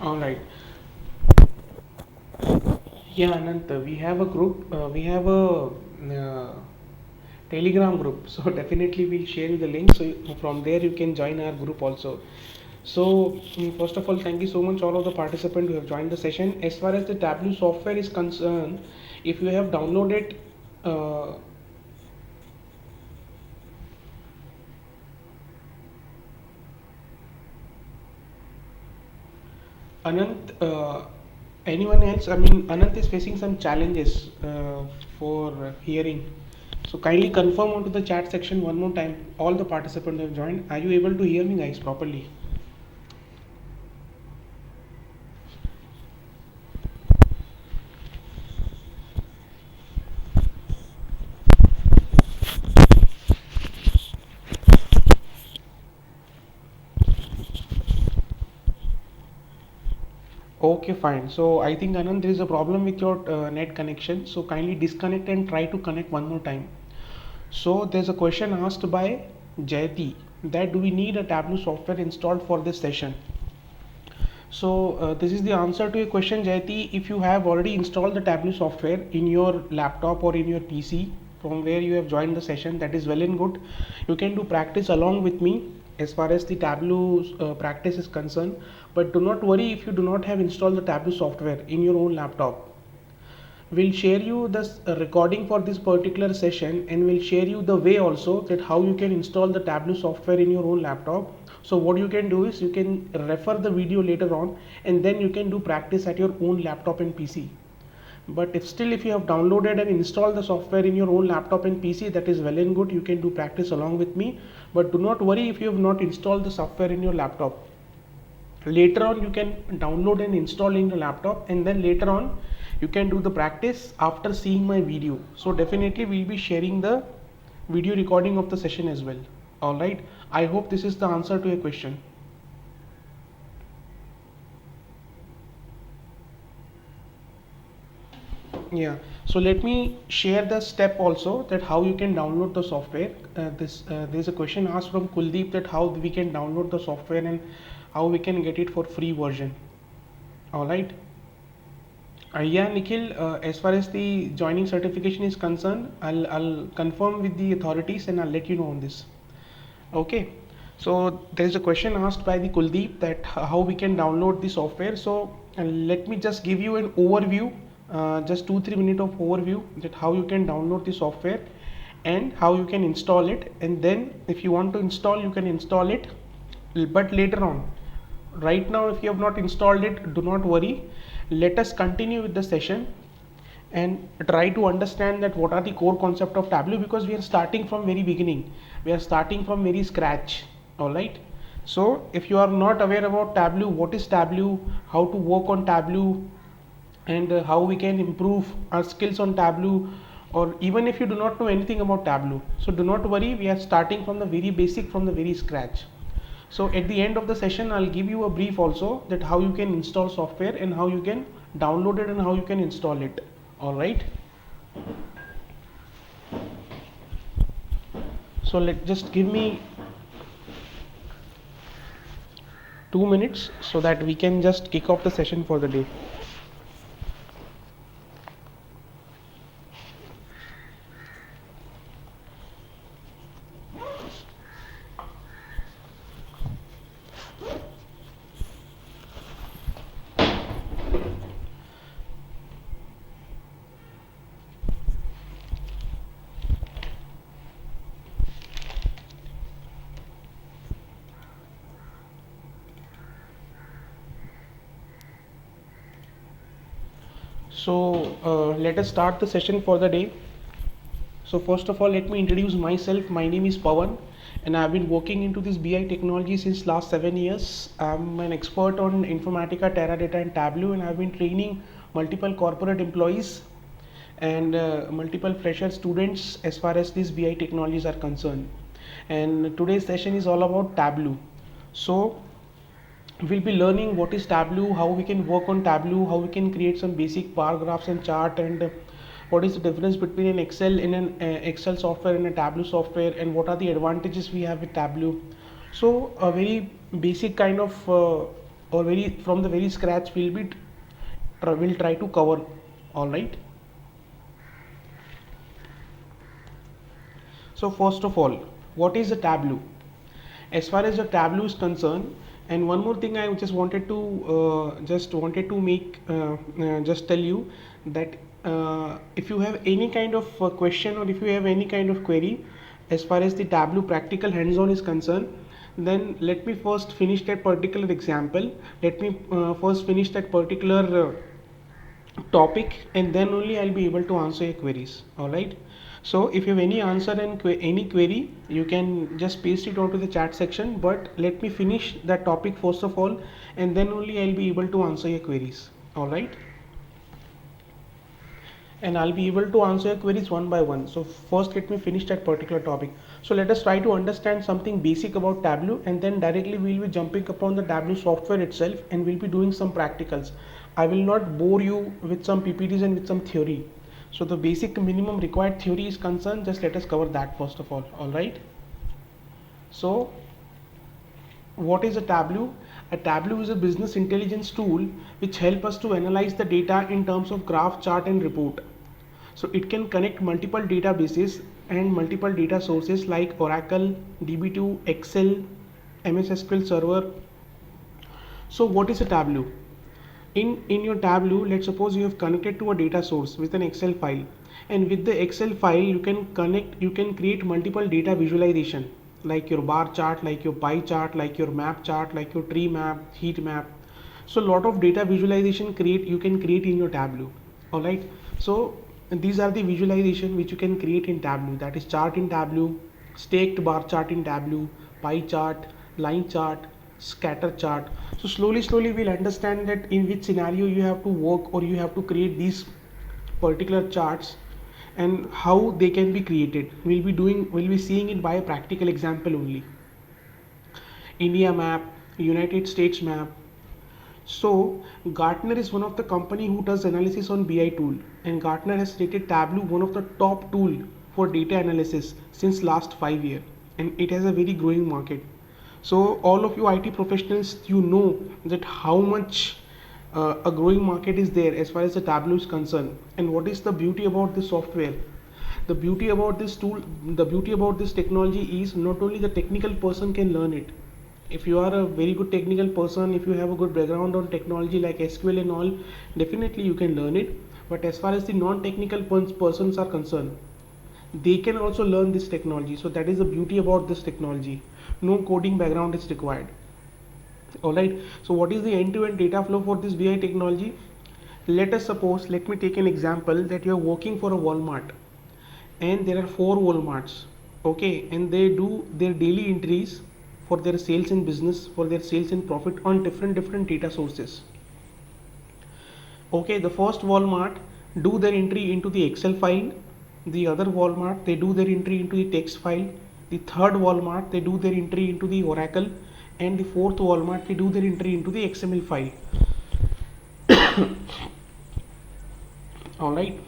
All right. Yeah, Anant, we have a group, we have a Telegram group. So definitely we'll share you the link. So from there you can join our group also. So first of all, thank you so much all of the participants who have joined the session. As far as the Tableau software is concerned, if you have downloaded uh, Anant, anyone else? I mean, Anant is facing some challenges for hearing. So kindly confirm onto the chat section one more time. All the participants have joined. Are you able to hear me, guys, properly? Okay, fine. So I think Anand, there is a problem with your net connection. So kindly disconnect and try to connect one more time. So there's a question asked by Jayati that do we need a Tableau software installed for this session? So this is the answer to your question, Jayati. If you have already installed the Tableau software in your laptop or in your PC from where you have joined the session, that is well and good. You can do practice along with me as far as the Tableau practice is concerned. But do not worry if you do not have installed the Tableau software in your own laptop. We'll share you this recording for this particular session, and we'll share you the way also that how you can install the Tableau software in your own laptop. So what you can do is you can refer the video later on, and then you can do practice at your own laptop and PC. But if you have downloaded and installed the software in your own laptop and PC, that is well and good. You can do practice along with me. But do not worry if you have not installed the software in your laptop. Later on you can download and install in your laptop, and then later on you can do the practice after seeing my video. So definitely we'll be sharing the video recording of the session as well. All right, I hope this is the answer to your question. Yeah, so let me share the step also that how you can download the software. There's a question asked from Kuldeep that how we can download the software and how we can get it for free version. All right. Yeah, Nikhil, as far as the joining certification is concerned, I'll confirm with the authorities and I'll let you know on this. Okay. So there's a question asked by the Kuldeep that how we can download the software. So let me just give you an overview, just 2-3 minutes of overview that how you can download the software and how you can install it. And then if you want to install, you can install it, but later on. Right now, if you have not installed it, do not worry. Let us continue with the session and try to understand that what are the core concept of Tableau, because we are starting from very beginning. We are starting from very scratch. All right. So if you are not aware about Tableau, what is Tableau, how to work on Tableau, and how we can improve our skills on Tableau, or even if you do not know anything about Tableau, so do not worry. We are starting from the very basic, from the very scratch. So at the end of the session, I'll give you a brief also that how you can install software and how you can download it and how you can install it. All right. So let just give me 2 minutes so that we can just kick off the session for the day. So let us start the session for the day. So first of all, let me introduce myself. My name is Pawan, and I've been working into this BI technology since last 7 years. I'm an expert on Informatica, Teradata, and Tableau, and I've been training multiple corporate employees and multiple fresher students as far as these BI technologies are concerned. And today's session is all about Tableau. So we'll be learning what is Tableau, how we can work on Tableau, how we can create some basic bar graphs and chart, and what is the difference between an Excel in an Excel software and a Tableau software, and what are the advantages we have with Tableau. So a very basic kind of or very from the very scratch will try to cover. All right. So first of all, what is a Tableau? As far as the Tableau is concerned, and one more thing I just wanted to make just tell you that if you have any kind of question, or if you have any kind of query as far as the Tableau practical hands-on is concerned, then let me first finish that particular example. Let me first finish that particular topic, and then only I'll be able to answer your queries. All right. So if you have any answer and any query, you can just paste it onto the chat section, but let me finish that topic first of all, and then only I'll be able to answer your queries. All right. And I'll be able to answer your queries one by one. So first let me finish that particular topic. So let us try to understand something basic about Tableau, and then directly we'll be jumping upon the Tableau software itself, and we'll be doing some practicals. I will not bore you with some PPTs and with some theory. So the basic minimum required theory is concerned, just let us cover that first of all. All right. So what is a Tableau? A Tableau is a business intelligence tool which helps us to analyze the data in terms of graph, chart and report. So it can connect multiple databases and multiple data sources like Oracle, DB2, Excel, MS SQL Server. So what is a Tableau? In your Tableau, let's suppose you have connected to a data source with an Excel file, and with the Excel file you can create multiple data visualization like your bar chart, like your pie chart, like your map chart, like your tree map, heat map. So lot of data visualization you can create in your Tableau. All right. So these are the visualization which you can create in Tableau. That is chart in Tableau, staked bar chart in Tableau, pie chart, line chart, scatter chart. So slowly we'll understand that in which scenario you have to work, or you have to create these particular charts, and how they can be created. We'll be seeing it by a practical example only. India map, United States map. So Gartner is one of the company who does analysis on BI tool, and Gartner has rated Tableau one of the top tool for data analysis since last 5 years, and it has a very growing market. So all of you IT professionals, you know that how much a growing market is there as far as the Tableau is concerned. And what is the beauty about this software? The beauty about this tool, the beauty about this technology is not only the technical person can learn it. If you are a very good technical person, if you have a good background on technology like SQL and all, definitely you can learn it. But as far as the non-technical persons are concerned, they can also learn this technology. So that is the beauty about this technology. No coding background is required. Alright, so what is the end-to-end data flow for this BI technology? Let me take an example that you are working for a Walmart, and there are 4 Walmarts, okay, and they do their daily entries for their sales and business, for their sales and profit on different data sources. Okay, the first Walmart do their entry into the Excel file, the other Walmart they do their entry into the text file, the third Walmart they do their entry into the Oracle, and the fourth Walmart they do their entry into the XML file. Alright,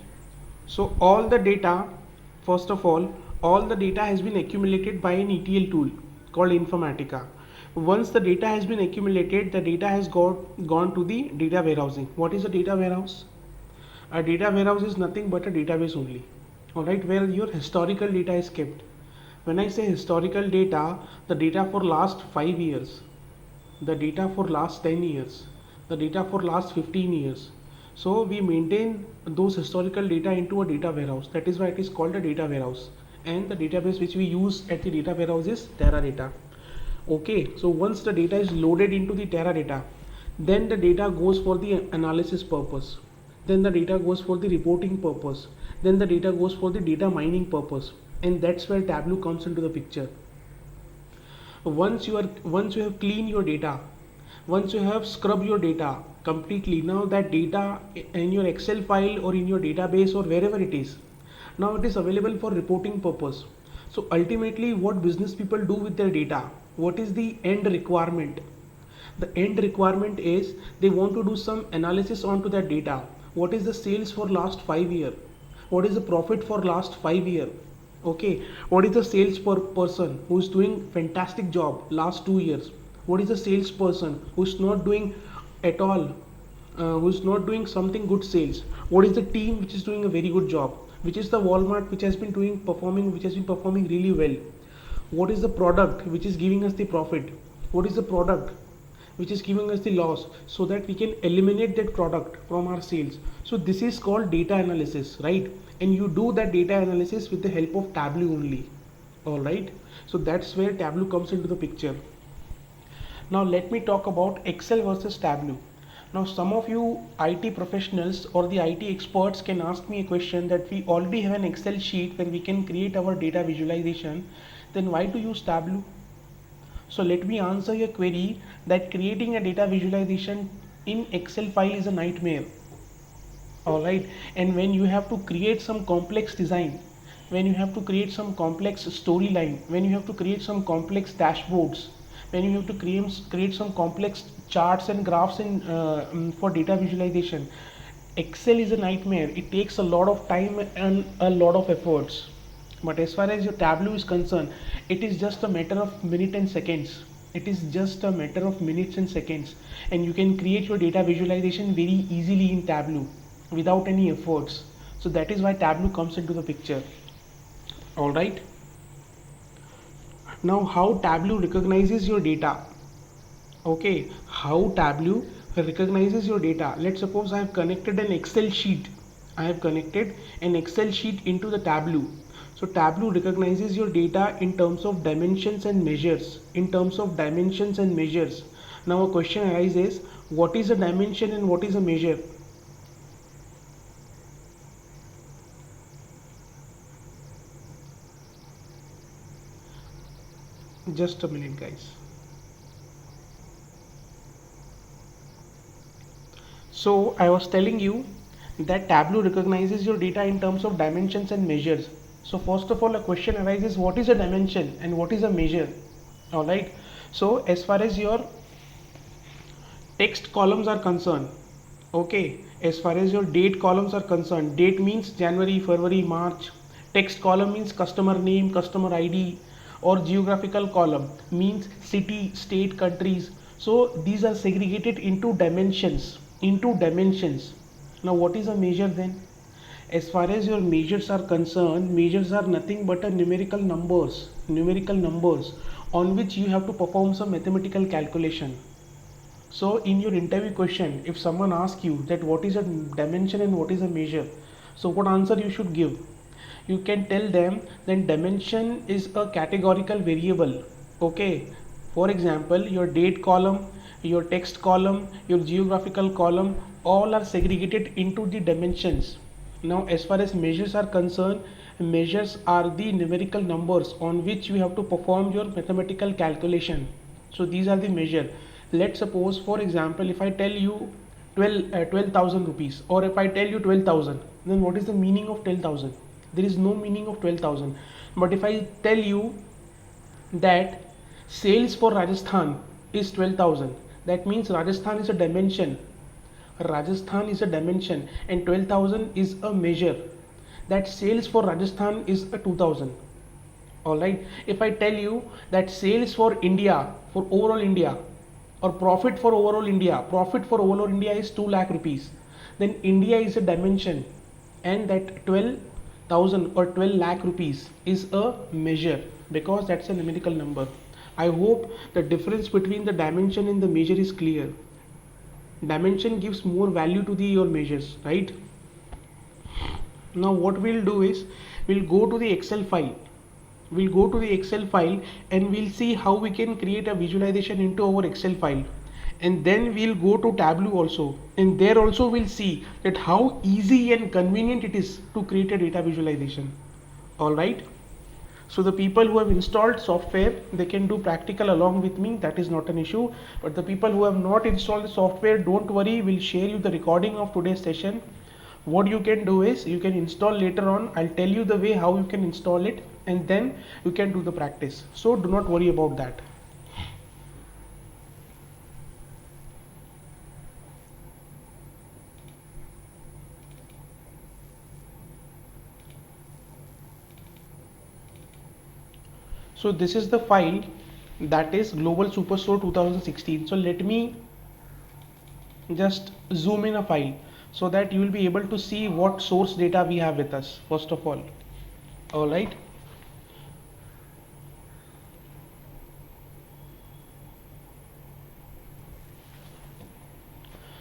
so all the data, first of all the data has been accumulated by an ETL tool called Informatica. Once the data has been accumulated, the data has gone to the data warehousing. What is a data warehouse? A data warehouse is nothing but a database only, alright, where your historical data is kept. When I say historical data, the data for last 5 years, the data for last 10 years, the data for last 15 years. So we maintain those historical data into a data warehouse. That is why it is called a data warehouse. And the database which we use at the data warehouse is Teradata. Okay, so once the data is loaded into the Teradata, then the data goes for the analysis purpose. Then the data goes for the reporting purpose. Then the data goes for the data mining purpose. And that's where Tableau comes into the picture. Once you have cleaned your data, once you have scrubbed your data completely, now that data in your Excel file or in your database or wherever it is, now it is available for reporting purpose. So ultimately what business people do with their data, what is the end requirement? The end requirement is they want to do some analysis onto that data. What is the sales for last 5 years? What is the profit for last 5 years? Okay, what is the sales per person who is doing fantastic job last 2 years? What is the salesperson who's not doing at all, who's not doing something good sales? What is the team which is doing a very good job? Which is the Walmart which has been performing really well? What is the product which is giving us the profit? What is the product which is giving us the loss, so that we can eliminate that product from our sales? So this is called data analysis, right? And you do that data analysis with the help of Tableau only. All right, so that's where Tableau comes into the picture. Now let me talk about Excel versus Tableau. Now some of you IT professionals or the IT experts can ask me a question that we already have an Excel sheet where we can create our data visualization, then why to use Tableau? So let me answer your query that creating a data visualization in Excel file is a nightmare. All right, and when you have to create some complex design, when you have to create some complex storyline, when you have to create some complex dashboards, when you have to create some complex charts and graphs in for data visualization, Excel is a nightmare. It takes a lot of time and a lot of efforts. But as far as your Tableau is concerned, it is just a matter of minutes and seconds. It is just a matter of minutes and seconds, and you can create your data visualization very easily in Tableau without any efforts. So that is why Tableau comes into the picture. All right. Now, how Tableau recognizes your data? Okay, how Tableau recognizes your data? Let's suppose I have connected an Excel sheet. I have connected an Excel sheet into the Tableau. So Tableau recognizes your data in terms of dimensions and measures. In terms of dimensions and measures. Now a question arises: what is a dimension and what is a measure? Just a minute, guys. So I was telling you that Tableau recognizes your data in terms of dimensions and measures. So first of all, a question arises: what is a dimension and what is a measure? All right. So as far as your text columns are concerned, okay, as far as your date columns are concerned, date means January, February, March. Text column means customer name, customer ID, or geographical column means city, state, countries. So these are segregated into dimensions. Now what is a measure then? As far as your measures are concerned, measures are nothing but a numerical numbers on which you have to perform some mathematical calculation. So in your interview question, if someone asks you that what is a dimension and what is a measure, so what answer you should give? You can tell them that dimension is a categorical variable. Okay, for example, your date column, your text column, your geographical column, all are segregated into the dimensions. Now as far as measures are concerned, measures are the numerical numbers on which you have to perform your mathematical calculation. So these are the measure. Let's suppose, for example, if I tell you 12,000 rupees, or if I tell you 12,000, then what is the meaning of 12,000? There is no meaning of 12,000. But if I tell you that sales for Rajasthan is 12,000, that means Rajasthan is a dimension. Rajasthan is a dimension and 12,000 is a measure. That sales for Rajasthan is a 2,000. Alright, if I tell you that sales for India, for overall India, or profit for overall India is 2 lakh rupees, then India is a dimension, and that 12,000 or 12 lakh rupees is a measure, because that's a numerical number. I hope the difference between the dimension and the measure is clear. Dimension gives more value to the your measures, right? Now what we'll do is we'll go to the Excel file. And we'll see how we can create a visualization into our Excel file, and then we'll go to Tableau also, and there also we'll see that how easy and convenient it is to create a data visualization. All right, so the people who have installed software, they can do practical along with me, that is not an issue. But the people who have not installed the software, don't worry, we'll share you the recording of today's session. What you can do is you can install later on. I'll tell you the way how you can install it, and then you can do the practice, so do not worry about that. So this is the file that is Global Superstore 2016. So let me just zoom in a file so that you will be able to see what source data we have with us first of all right.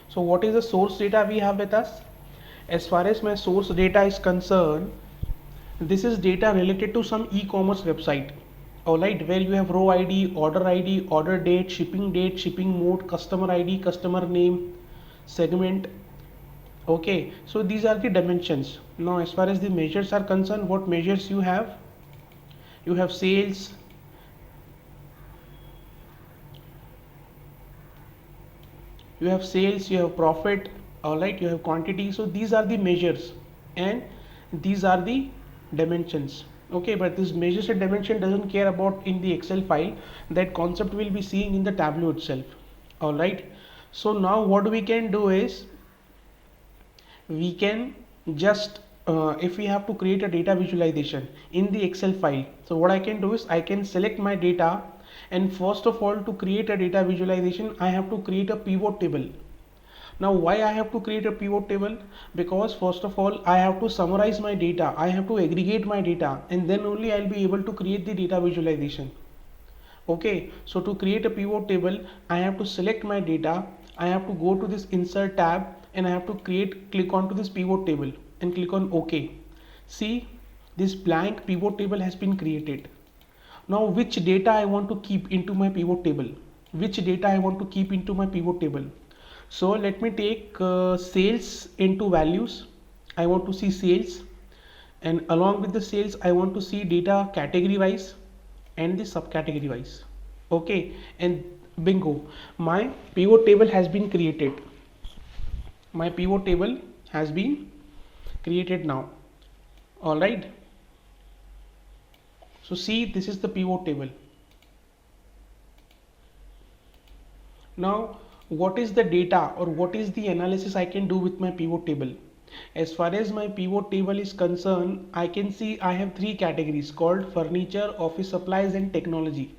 So what is the source data we have with us? As far as my source data is concerned, this is data related to some e-commerce website, alright, where you have row ID, order date, shipping mode, customer ID, customer name, segment. Okay, so these are the dimensions. Now as far as the measures are concerned, what measures you have? You have sales, you have profit, alright, you have quantity. So these are the measures and these are the dimensions. Okay, but this measures and dimension doesn't care about in the Excel file. That concept will be seen in the Tableau itself. Alright, so now what we can do is we can just if we have to create a data visualization in the Excel file, so what I can do is I can select my data, and first of all, to create a data visualization I have to create a pivot table. Now why I have to create a pivot table? Because first of all I have to summarize my data, I have to aggregate my data, and then only I'll be able to create the data visualization. Okay, so to create a pivot table I have to select my data, I have to go to this insert tab, and I have to click onto this pivot table and click on OK. See, this blank pivot table has been created. Now which data I want to keep into my pivot table? So let me take sales into values. I want to see sales, and along with the sales I want to see data category wise and the subcategory wise. Okay, and bingo, my pivot table has been created. Now. All right, so see, this is the pivot table. Now what is the data or what is the analysis I can do with my pivot table? As far as my pivot table is concerned, I can see I have three categories called furniture, office supplies and technology.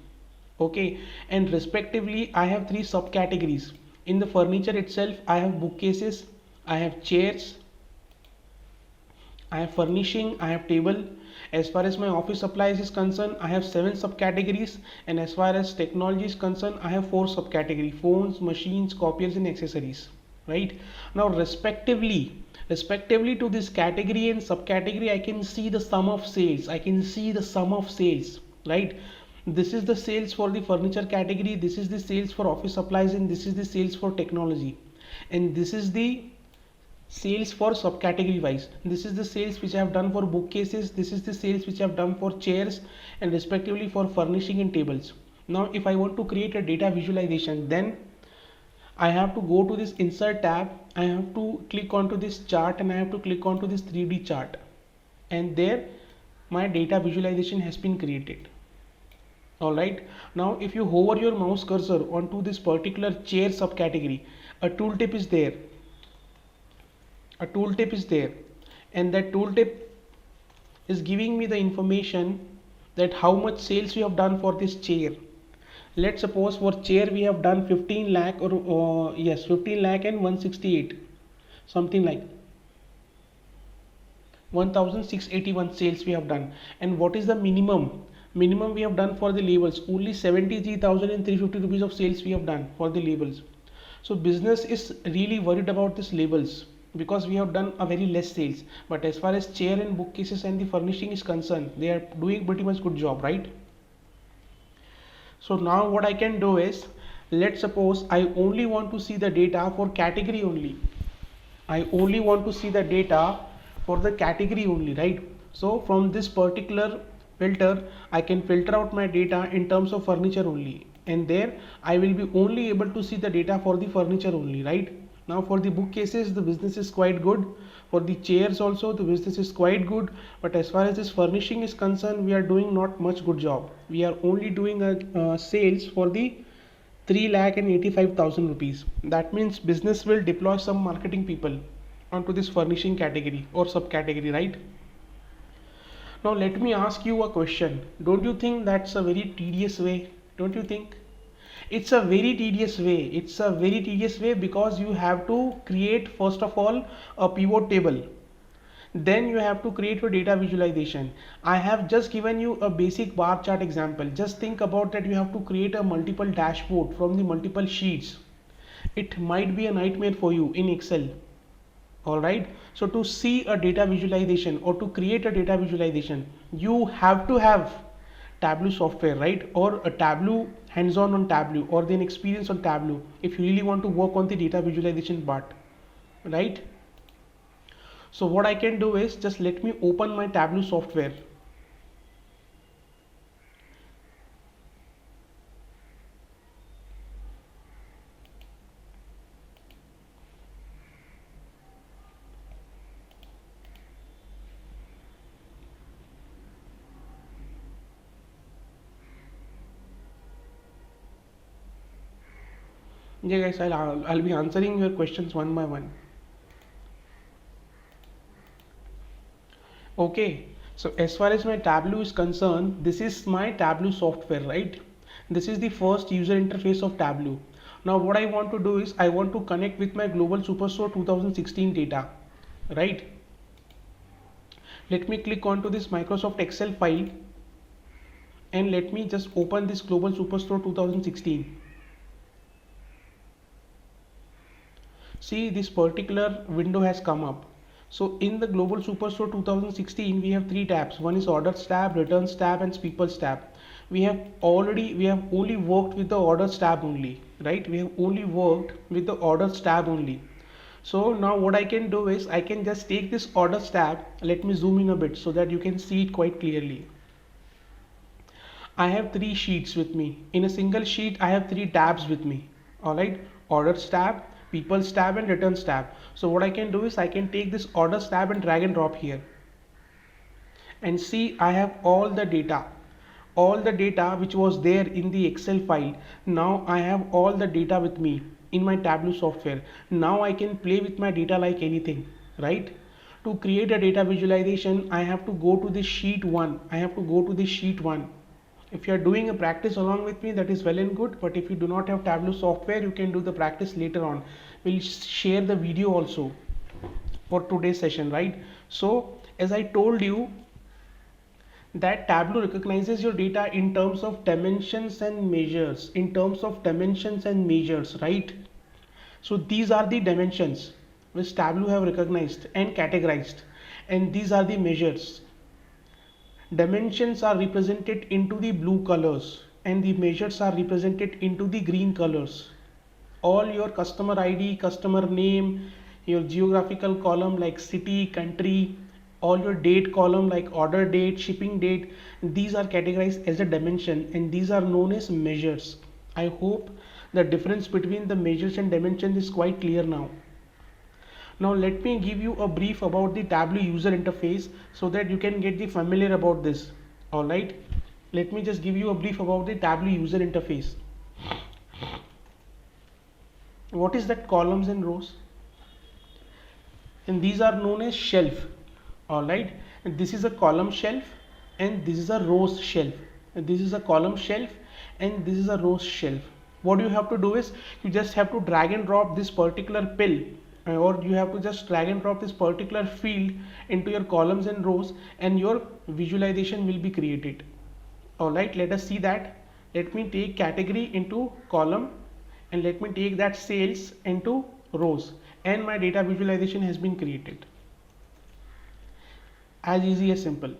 Okay, and respectively I have three subcategories. In the furniture itself I have bookcases, I have chairs, I have furnishing, I have table. As far as my office supplies is concerned, I have 7 subcategories, and as far as technology is concerned, I have 4 subcategories: phones, machines, copiers and accessories. Right, now respectively to this category and subcategory I can see the sum of sales. Right, this is the sales for the furniture category, this is the sales for office supplies, and this is the sales for technology, and this is the sales for subcategory wise. This is the sales which I have done for bookcases, this is the sales which I have done for chairs, and respectively for furnishing and tables. Now if I want to create a data visualization, then I have to go to this insert tab, I have to click onto this chart, and I have to click onto this 3D chart, and there my data visualization has been created. Alright, now if you hover your mouse cursor onto this particular chair subcategory, a tooltip is there, and that tooltip is giving me the information that how much sales we have done for this chair. Let's suppose for chair we have done 15 lakh or 15 lakh and 168, something like 1681 sales we have done. And what is the minimum we have done for the labels? Only 73,350 rupees of sales we have done for the labels. So business is really worried about this labels because we have done a very less sales. But as far as chair and bookcases and the furnishing is concerned, they are doing pretty much good job, right? So now what I can do is, let's suppose I only want to see the data for category only. Right? So from this particular filter I can filter out my data in terms of furniture only, and there I will be only able to see the data for the furniture only. Right, now for the bookcases the business is quite good, for the chairs also the business is quite good, but as far as this furnishing is concerned, we are doing not much good job. We are only doing a sales for the 3,85,000 rupees. That means business will deploy some marketing people onto this furnishing category or subcategory, right? Now let me ask you a question. Don't you think that's a very tedious way? Don't you think? It's a very tedious way. It's a very tedious way because you have to create first of all a pivot table. Then you have to create your data visualization. I have just given you a basic bar chart example. Just think about that you have to create a multiple dashboard from the multiple sheets. It might be a nightmare for you in Excel. Alright, so to see a data visualization or to create a data visualization, you have to have Tableau software, right? Or a Tableau, hands-on on Tableau, or then experience on Tableau if you really want to work on the data visualization part, right? So what I can do is just let me open my Tableau software. Yeah guys, I'll be answering your questions one by one. Okay, so as far as my Tableau is concerned, this is my Tableau software, right? This is the first user interface of Tableau. Now what I want to do is I want to connect with my Global Superstore 2016 data, right? Let me click onto this Microsoft Excel file and let me just open this Global Superstore 2016. See, this particular window has come up. So in the Global Superstore 2016, we have three tabs. One is Orders tab, Returns tab, and People's tab. We have only worked with the Orders tab only, right? We have only worked with the Orders tab only. So now what I can do is I can just take this Orders tab. Let me zoom in a bit so that you can see it quite clearly. I have three sheets with me. In a single sheet, I have three tabs with me. All right, Orders tab, People's tab, and Returns tab. So what I can do is I can take this Orders tab and drag and drop here. And see, I have all the data which was there in the Excel file. Now I have all the data with me in my Tableau software. Now I can play with my data like anything, right? To create a data visualization, I have to go to this sheet 1. If you are doing a practice along with me, that is well and good, but if you do not have Tableau software, you can do the practice later on. We'll share the video also for today's session, right? So as I told you that Tableau recognizes your data in terms of dimensions and measures, right? So these are the dimensions which Tableau have recognized and categorized, and these are the measures. Dimensions are represented into the blue colors and the measures are represented into the green colors. All your customer ID, customer name, your geographical column like city, country, all your date column like order date, shipping date, these are categorized as a dimension and these are known as measures. I hope the difference between the measures and dimensions is quite clear now. Now let me give you a brief about the Tableau user interface so that you can get the familiar about this. Alright, let me just give you a brief about the Tableau user interface. What is that columns and rows? And these are known as shelf. Alright, and this is a column shelf and this is a rows shelf. And this is a column shelf and this is a rows shelf. What you have to do is you just have to drag and drop this particular pill, or you have to just drag and drop this particular field into your columns and rows and your visualization will be created. Alright, let us see that. Let me take category into column and let me take that sales into rows and my data visualization has been created. As easy as simple.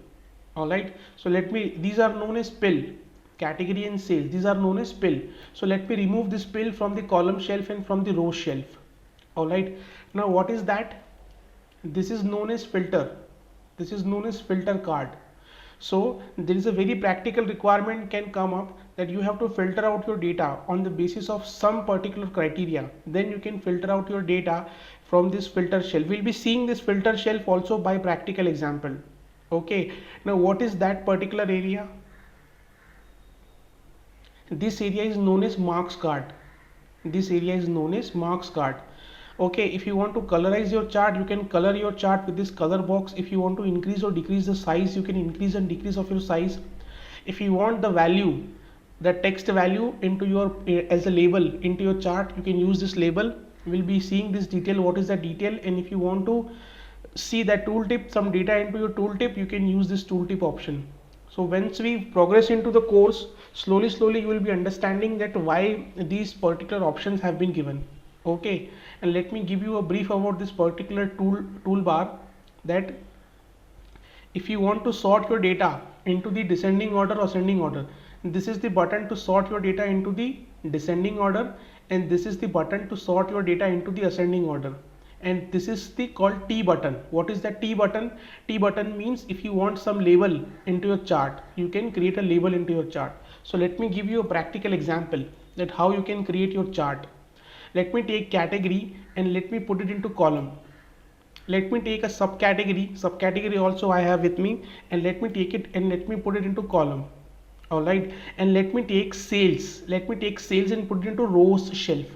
Alright, so these are known as pill, category and sales, these are known as pill. So let me remove this pill from the column shelf and from the row shelf. Alright, now what is that? This is known as filter. This is known as filter card. So there is a very practical requirement can come up that you have to filter out your data on the basis of some particular criteria. Then you can filter out your data from this filter shelf. We'll be seeing this filter shelf also by practical example. Okay, now what is that particular area? This area is known as marks card. This area is known as marks card. Okay, if you want to colorize your chart, you can color your chart with this color box. If you want to increase or decrease the size, you can increase and decrease of your size. If you want the value the text value into your as a label into your chart. You can use this label. We'll be seeing this detail, what is the detail, and if you want to see that tooltip, some data into your tooltip, you can use this tooltip option. So once we progress into the course, slowly you will be understanding that why these particular options have been given. Okay, and let me give you a brief about this particular toolbar, that if you want to sort your data into the descending order or ascending order, this is the button to sort your data into the descending order, and this is the button to sort your data into the ascending order, and this is the called T button. What is that T button? T button means if you want some label into your chart, you can create a label into your chart. So let me give you a practical example that how you can create your chart. Let me take category and let me put it into column. Let me take a subcategory also I have with me, and let me take it and let me put it into column. All right, and let me take sales and put it into rows shelf.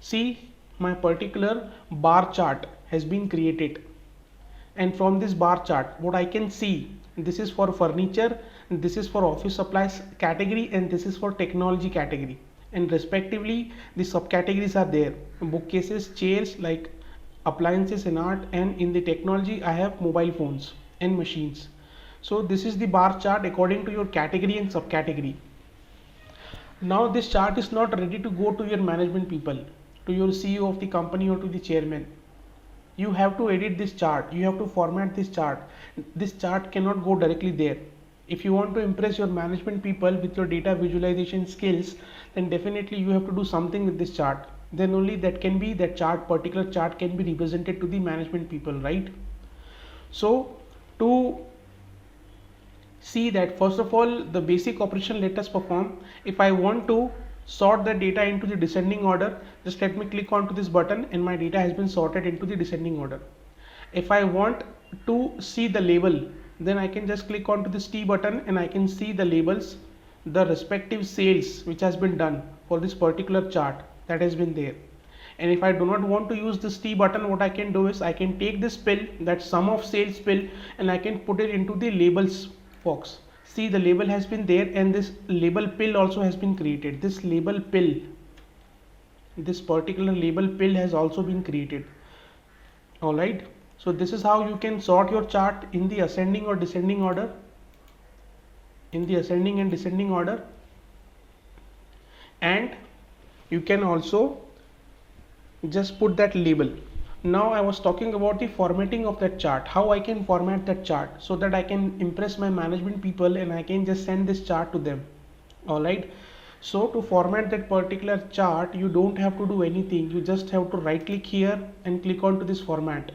See, my particular bar chart has been created, and from this bar chart what I can see, this is for furniture, this is for office supplies category, and this is for technology category, and respectively the subcategories are there: bookcases, chairs, like appliances and art, and in the technology I have mobile phones and machines. So this is the bar chart according to your category and subcategory. Now this chart is not ready to go to your management people, to your CEO of the company or to the chairman. You have to edit this chart, you have to format this chart. This chart cannot go directly there. If you want to impress your management people with your data visualization skills, then definitely you have to do something with this chart. Then only that can be, that chart, particular chart can be represented to the management people, right? So to see that, first of all, the basic operation let us perform. If I want to sort the data into the descending order, just let me click onto this button and my data has been sorted into the descending order. If I want to see the label, then I can just click onto this T button and I can see the labels, the respective sales which has been done for this particular chart that has been there. And if I do not want to use this T button, what I can do is I can take this pill, that sum of sales pill, and I can put it into the labels box. See, the label has been there, and this label pill also has been created. This label pill, this particular label pill has also been created. All right, so this is how you can sort your chart in the ascending or descending order, in the ascending and descending order. And you can also just put that label. Now I was talking about the formatting of that chart, how I can format that chart so that I can impress my management people and I can just send this chart to them. All right, so to format that particular chart, you don't have to do anything. You just have to right click here and click onto this format.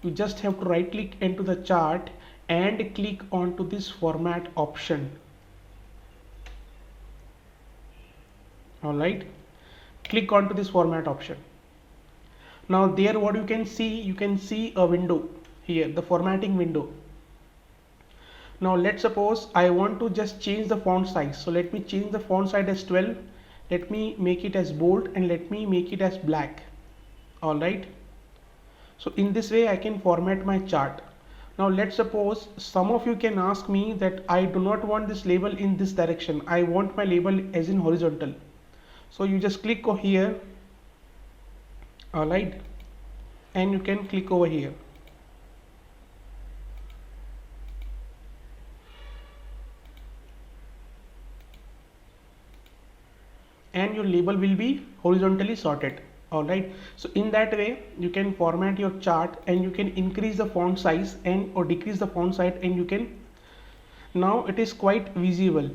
You just have to right click into the chart and click onto this format option. All right, click onto this format option. Now there what you can see a window here, the formatting window. Now let's suppose I want to just change the font size. So let me change the font size as 12. Let me make it as bold and let me make it as black. All right. So in this way I can format my chart. Now let's suppose some of you can ask me that I do not want this label in this direction. I want my label as in horizontal. So you just click here. All right, and you can click over here. And your label will be horizontally sorted. All right, so in that way you can format your chart and you can increase the font size and or decrease the font size, and you can, now it is quite visible.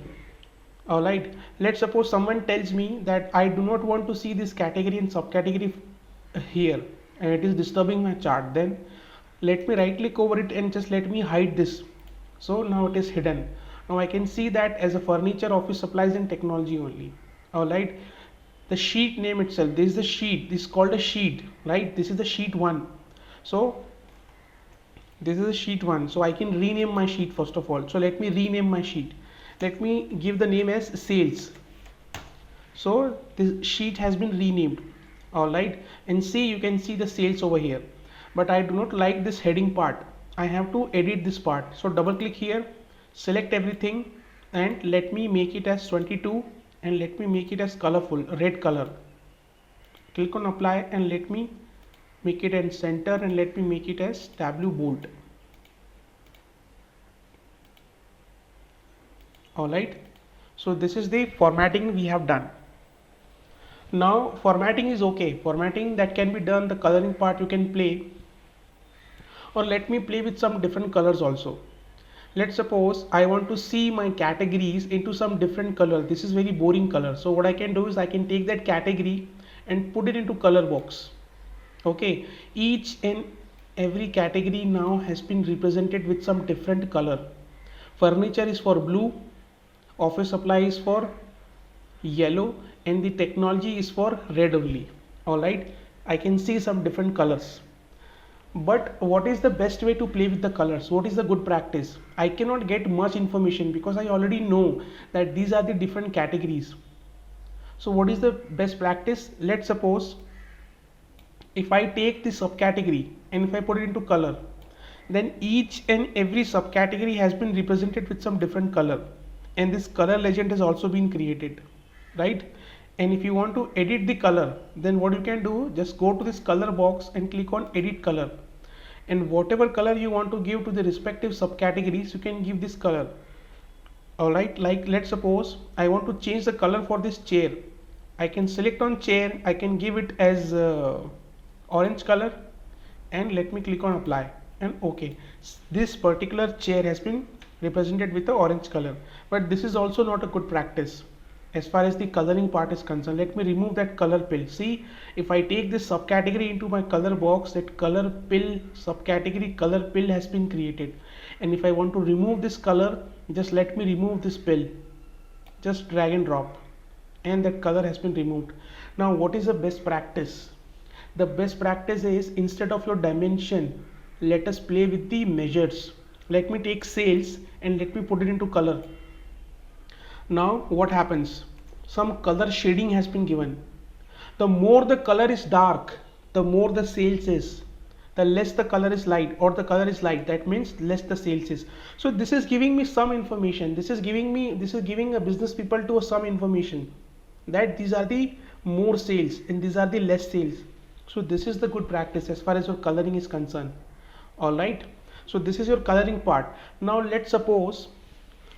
All right, let's suppose someone tells me that I do not want to see this category and subcategory here and it is disturbing my chart. Then let me right click over it and just let me hide this. So now it is hidden. Now I can see that as a furniture, office supplies and technology only. All right, the sheet name itself, this is the sheet, this is called a sheet, right? This is the sheet 1. So this is a sheet 1. So I can rename my sheet first of all. So let me rename my sheet. Let me give the name as sales. So this sheet has been renamed. All right, and see, you can see the sales over here, but I do not like this heading part. I have to edit this part. So double click here, select everything, and let me make it as 22 and let me make it as colorful red color. Click on apply and let me make it in center and let me make it as Tableau bold. Alright, so this is the formatting we have done. Now formatting is okay, formatting that can be done, the coloring part you can play, or let me play with some different colors also. Let's suppose I want to see my categories into some different color. This is very boring color, so what I can do is I can take that category and put it into color box. Okay, each and every category now has been represented with some different color. Furniture is for blue, office supply is for yellow, and the technology is for red only. Alright, I can see some different colors. But what is the best way to play with the colors? What is the good practice? I cannot get much information because I already know that these are the different categories. So what is the best practice? Let's suppose if I take the subcategory and if I put it into color, then each and every subcategory has been represented with some different color, and this color legend has also been created, right? And if you want to edit the color, then what you can do, just go to this color box and click on edit color, and whatever color you want to give to the respective subcategories, you can give this color. Alright, like let's suppose I want to change the color for this chair. I can select on chair, I can give it as orange color, and let me click on apply and okay. This particular chair has been represented with the orange color, but this is also not a good practice as far as the coloring part is concerned. Let me remove that color pill. See, if I take this subcategory into my color box, that color pill subcategory color pill has been created, and if I want to remove this color, just let me remove this pill, just drag and drop, and that color has been removed. Now what is the best practice? The best practice is, instead of your dimension, let us play with the measures. Let me take sales and let me put it into color. Now what happens? Some color shading has been given. The more the color is dark, the more the sales is. The less the color is light, or the color is light, that means less the sales is. So this is giving me some information. This is giving a business people to some information that these are the more sales and these are the less sales. So this is the good practice as far as your coloring is concerned. Alright, so this is your coloring part. Now let's suppose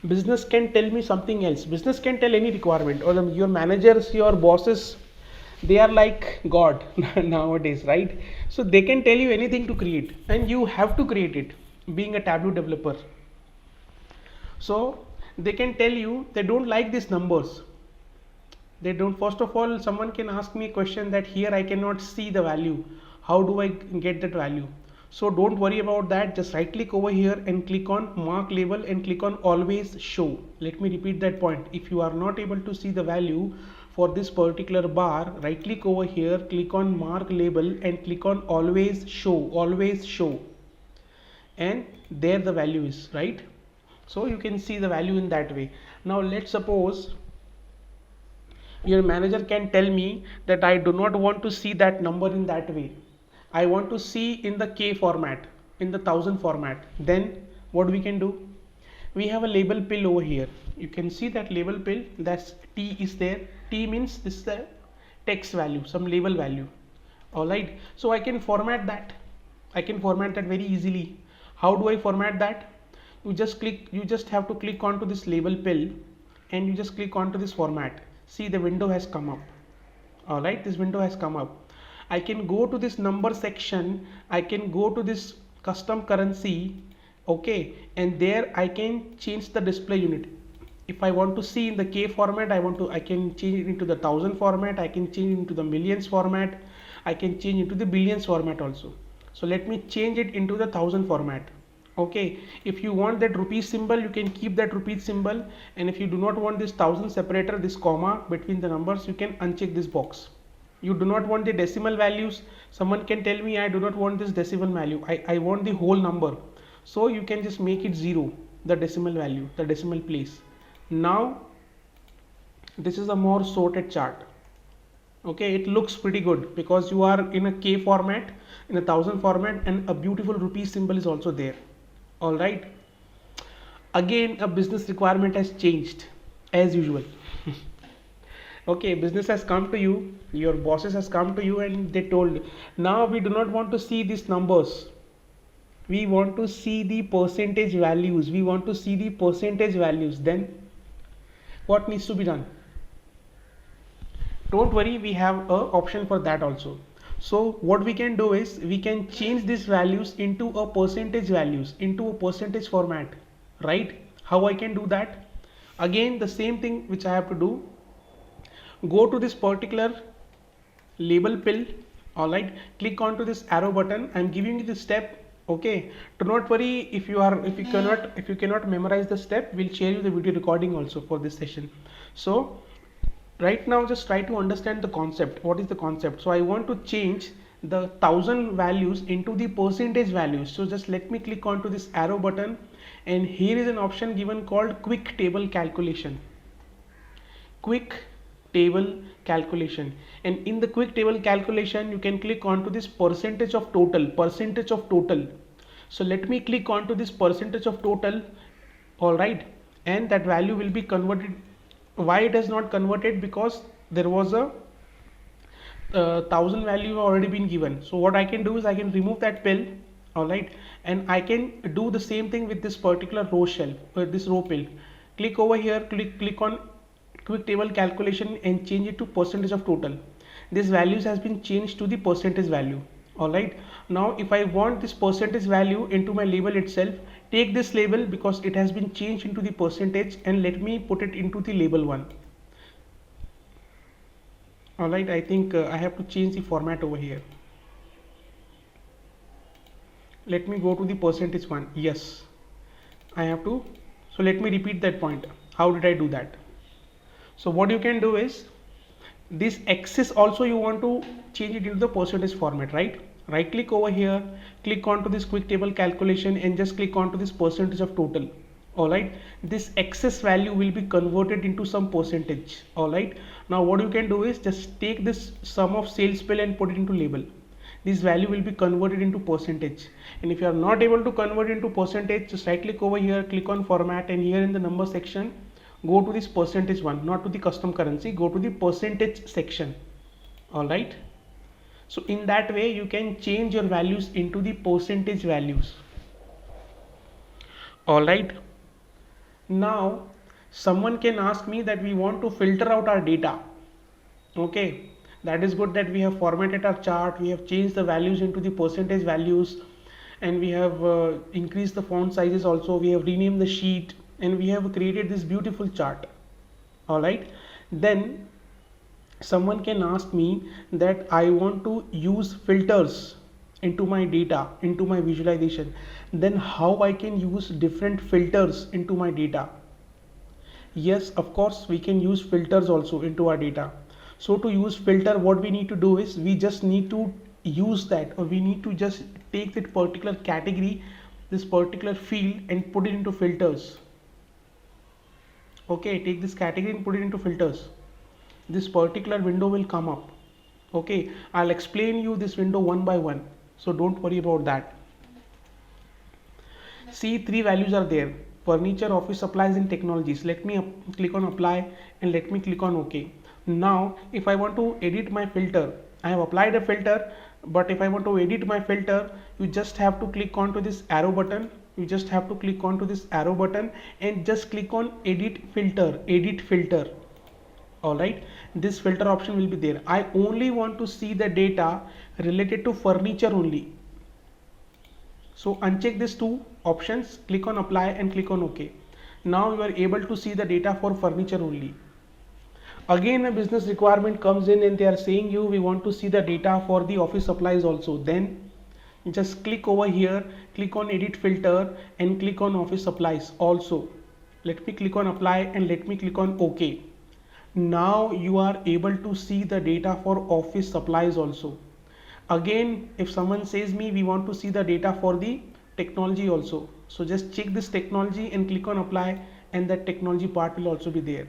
business can tell me something else. Business can tell any requirement, or your managers, your bosses, they are like God nowadays, right? So they can tell you anything to create, and you have to create it, being a Tableau developer. So they can tell you they don't like these numbers. They don't. First of all, someone can ask me a question that here I cannot see the value. How do I get that value? So don't worry about that. Just right click over here and click on mark label and click on always show. Let me repeat that point. If you are not able to see the value for this particular bar, right click over here, click on mark label and click on always show, and there the value is, right? So you can see the value in that way. Now let's suppose your manager can tell me that I do not want to see that number in that way. I want to see in the K format, in the 1000 format. Then what we can do? We have a label pill over here. You can see that label pill, that's T is there. T means this is the text value, some label value. Alright, so I can format that. I can format that very easily. How do I format that? You just have to click onto this label pill and you just click onto this format. See, the window has come up. Alright, this window has come up. I can go to this number section, I can go to this custom currency, okay, and there I can change the display unit. If I want to see in the K format, I can change it into the 1000 format, I can change it into the millions format, I can change into the billions format also. So let me change it into the 1000 format. Okay, if you want that rupees symbol, you can keep that rupees symbol, and if you do not want this 1000 separator, this comma between the numbers, you can uncheck this box. You do not want the decimal values. Someone can tell me I do not want this decimal value, I want the whole number. So you can just make it 0, the decimal value, the decimal place. Now this is a more sorted chart. Okay, it looks pretty good because you are in a K format, in a 1000 format, and a beautiful rupee symbol is also there. Alright, Again, a business requirement has changed as usual. Okay, business has come to you, your bosses has come to you and they told, now we do not want to see these numbers, we want to see the percentage values, we want to see the percentage values. Then what needs to be done? Don't worry, we have a option for that also. So what we can do is we can change these values into a percentage values, into a percentage format, right? How I can do that? Again, the same thing which I have to do, go to this particular label pill. All right, click on to this arrow button. I'm giving you the step. Okay, do not worry if you cannot memorize the step, we'll share you the video recording also for this session. So right now just try to understand the concept. What is the concept? So I want to change the 1000 values into the percentage values. So just let me click on to this arrow button, and here is an option given called quick table calculation. Quick table calculation, and in the quick table calculation you can click on to this percentage of total. So let me click on to this percentage of total. All right, and that value will be converted. Why it is not converted? Because there was a 1000 value already been given. So what I can do is I can remove that pill. All right, and I can do the same thing with this particular row shelf, this row pill. Click over here, click on quick table calculation and change it to percentage of total. This values has been changed to the percentage value. All right, now if I want this percentage value into my label itself, take this label because it has been changed into the percentage, and let me put it into the label one. All right, I think I have to change the format over here. Let me go to the percentage one. Yes, I have to. So let me repeat that point. How did I do that? So what you can do is this axis also you want to change it into the percentage format, right? Right click over here, click on to this quick table calculation and just click on to this percentage of total. All right, this excess value will be converted into some percentage. All right, now what you can do is just take this sum of sales bill and put it into label. This value will be converted into percentage, and if you are not able to convert into percentage, just right click over here, click on format, and here in the number section go to this percentage one, not to the custom currency, go to the percentage section. All right, so in that way you can change your values into the percentage values. All right, now someone can ask me that we want to filter out our data. Okay, that is good that we have formatted our chart, we have changed the values into the percentage values, and we have increased the font sizes also, we have renamed the sheet, and we have created this beautiful chart. All right, then someone can ask me that I want to use filters into my data, into my visualization. Then how I can use different filters into my data? Yes, of course we can use filters also into our data. So to use filter, what we need to do is we just need to use that, or we need to just take that particular category, this particular field, and put it into filters. Okay, take this category and put it into filters. This particular window will come up. Okay, I'll explain you this window one by one, so don't worry about that. See, three values are there: furniture, office supplies, and technologies. Let me click on apply and let me click on OK. Now if I want to edit my filter, I have applied a filter, but if I want to edit my filter, you just have to click on to this arrow button. You just have to click on to this arrow button and just click on edit filter. All right, this filter option will be there. I only want to see the data related to furniture only. So uncheck these two options, click on apply and click on OK. Now you are able to see the data for furniture only. Again, a business requirement comes in and they are saying you, we want to see the data for the office supplies also. Then just click over here, click on edit filter and click on office supplies also. Let me click on apply and let me click on OK. Now you are able to see the data for office supplies also. Again, if someone says me, we want to see the data for the technology also. So just check this technology and click on apply, and that technology part will also be there.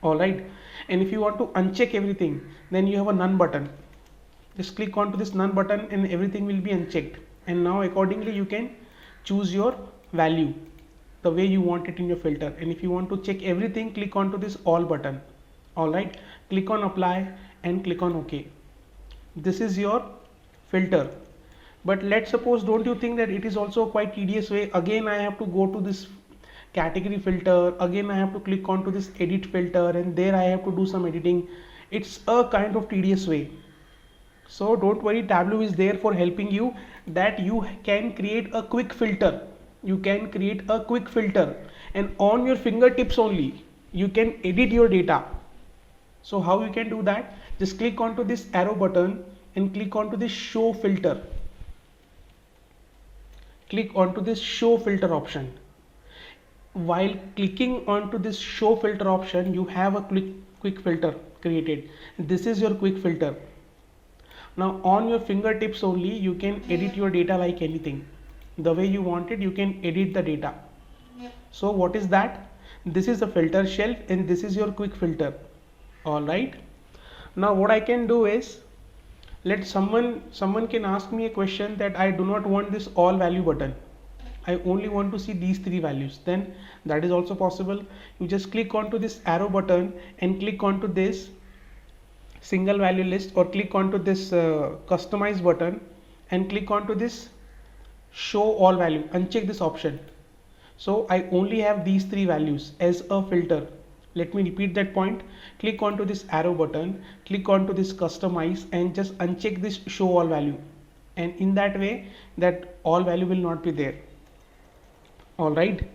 All right, and if you want to uncheck everything, then you have a none button. Just click on to this none button and everything will be unchecked, and now accordingly you can choose your value. the way you want it in your filter. And if you want to check everything, click onto this all button. All right, click on apply and click on OK. This is your filter. But let's suppose, don't you think that it is also a quite tedious way? Again I have to go to this category filter, again I have to click onto this edit filter, and there I have to do some editing. It's a kind of tedious way. So don't worry, Tableau is there for helping you, that you can create a quick filter. You can create a quick filter, and on your fingertips only you can edit your data. So how you can do that? Just click onto this arrow button and click onto this show filter. Click onto this show filter option. While clicking onto this show filter option, you have a quick filter created. This is your quick filter. Now on your fingertips only you can edit your data like anything. The way you want it, you can edit the data. So what is that? This is the filter shelf and this is your quick filter. All right. Now what I can do is, let someone can ask me a question that I do not want this all value button. I only want to see these three values. Then that is also possible. You just click onto this arrow button and click onto this single value list, or click onto this customize button and click onto this show all value. Uncheck this option. So I only have these three values as a filter. Let me repeat that point. Click onto this arrow button, click onto this customize, and just uncheck this show all value. And in that way, that all value will not be there. All right.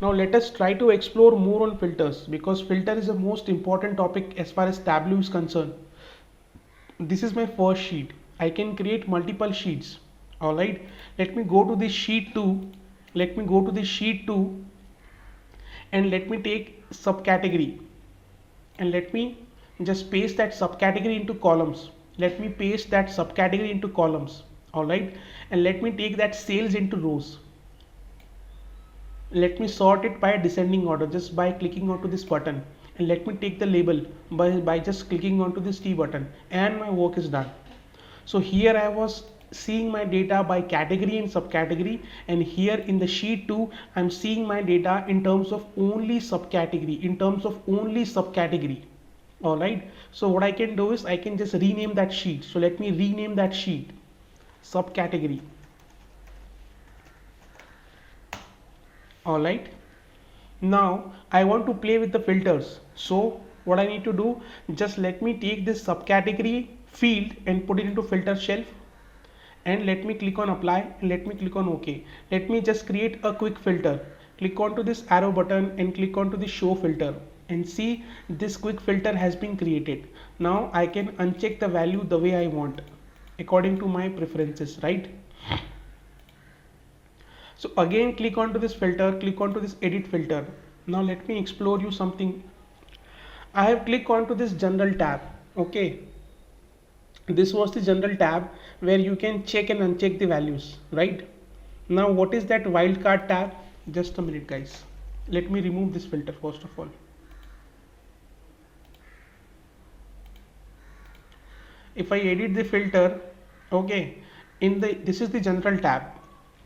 Now let us try to explore more on filters, because filter is the most important topic as far as Tableau is concerned. This is my first sheet. I can create multiple sheets. All right. Let me go to this sheet 2. Let me go to this sheet 2 and let me take subcategory, and let me just paste that subcategory into columns. Let me paste that subcategory into columns. All right. And let me take that sales into rows. Let me sort it by descending order just by clicking onto this button, and let me take the label by just clicking onto this T button, and my work is done. So here I was seeing my data by category and subcategory, and here in the sheet 2 I'm seeing my data in terms of only subcategory. All right. So what I can do is I can just rename that sheet. So let me rename that sheet subcategory. All right. Now I want to play with the filters. So what I need to do, just let me take this subcategory field and put it into filter shelf, and let me click on apply and let me click on OK. Let me just create a quick filter. Click onto this arrow button and click onto the show filter, and see this quick filter has been created. Now I can uncheck the value the way I want according to my preferences, right? So again click onto this filter, click onto this edit filter. Now let me explore you something. I have clicked onto this general tab. Okay, this was the general tab where you can check and uncheck the values, right? Now what is that wildcard tab? Just a minute guys, let me remove this filter first of all. If I edit the filter, okay, this is the general tab.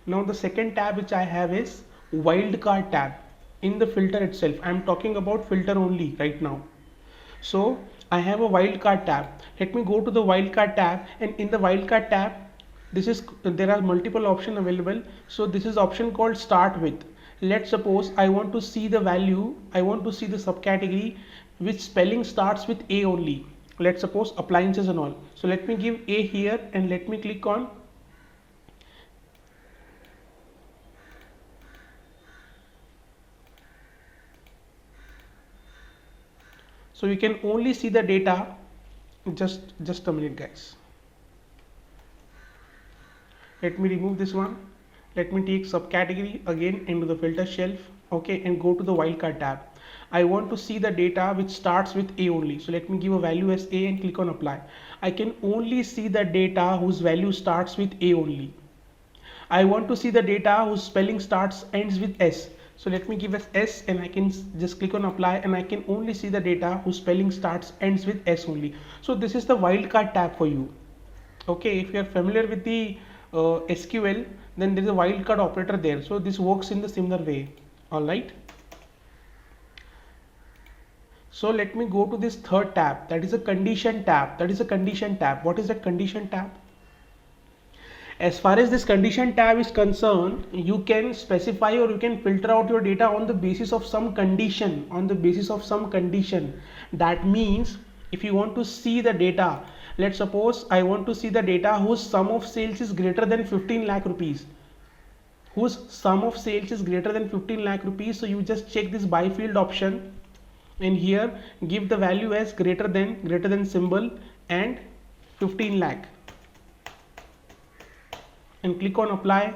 Now the second tab which I have is wildcard tab. In the filter itself, I am talking about filter only right now. So I have a wildcard tab. Let me go to the wildcard tab, and in the wildcard tab, there are multiple options available. So this is option called start with. Let's suppose I want to see the value, I want to see the subcategory which spelling starts with A only. Let's suppose appliances and all. So let me give A here, and let me click on so you can only see the data. Just a minute guys, let me remove this one. Let me take subcategory again into the filter shelf, okay, and go to the wildcard tab. I want to see the data which starts with A only. So let me give a value as A and click on apply. I can only see the data whose value starts with A only. I want to see the data whose spelling ends with S. So let me give as S, and I can just click on apply, and I can only see the data whose spelling ends with S only. So this is the wildcard tab for you. Okay, if you are familiar with the SQL, then there is a wildcard operator there. So this works in the similar way. All right. So let me go to this third tab, that is a condition tab. What is that condition tab? As far as this condition tab is concerned, you can specify or you can filter out your data on the basis of some condition, That means if you want to see the data, let's suppose I want to see the data whose sum of sales is greater than 15 lakh rupees. So you just check this by field option, and here give the value as greater than symbol and 15 lakh, and click on apply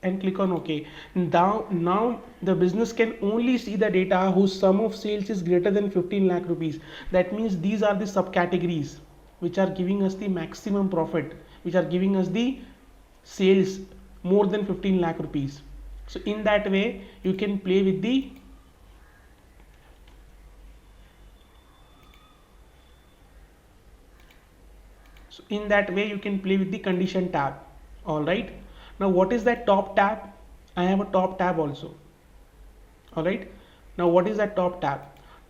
and click on OK. Now the business can only see the data whose sum of sales is greater than 15 lakh rupees. That means these are the subcategories which are giving us the maximum profit, which are giving us the sales more than 15 lakh rupees. So in that way you can play with the condition tab. All right. Now what is that top tab? I have a top tab also. All right. Now what is that top tab?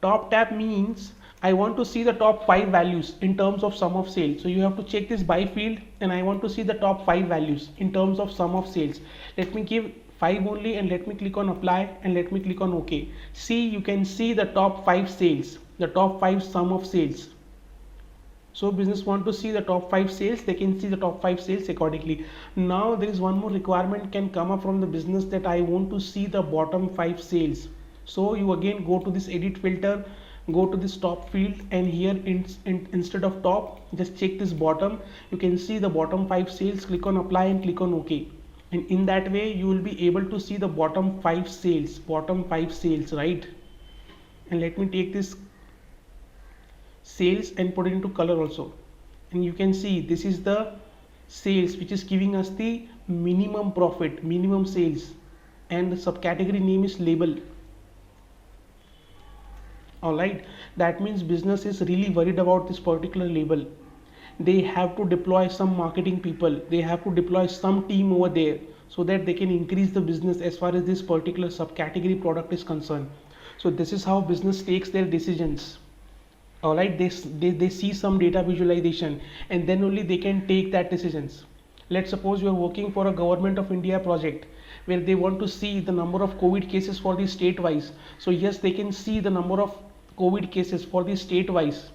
Top tab means I want to see the top 5 values in terms of sum of sales. So you have to check this by field, and I want to see the top 5 values in terms of sum of sales. Let me give 5 only, and let me click on apply and let me click on OK. See, you can see the top 5 sales, the top 5 sum of sales. So business want to see the top 5 sales, they can see the top 5 sales accordingly. Now there is one more requirement can come up from the business, that I want to see the bottom 5 sales. So you again go to this edit filter, go to this top field, and here instead of top, just check this bottom. You can see the bottom 5 sales, click on apply and click on OK. And in that way you will be able to see the bottom 5 sales, right? And let me take this sales and put it into color also, and you can see this is the sales which is giving us the minimum profit, minimum sales, and the subcategory name is label. All right, that means business is really worried about this particular label. They have to deploy some marketing people, they have to deploy some team over there, so that they can increase the business as far as this particular subcategory product is concerned. So this is how business takes their decisions. All right, they see some data visualization, and then only they can take that decisions. Let's suppose you are working for a government of India project where they want to see the number of COVID cases for the state wise. So yes, they can see the number of COVID cases for the state wise,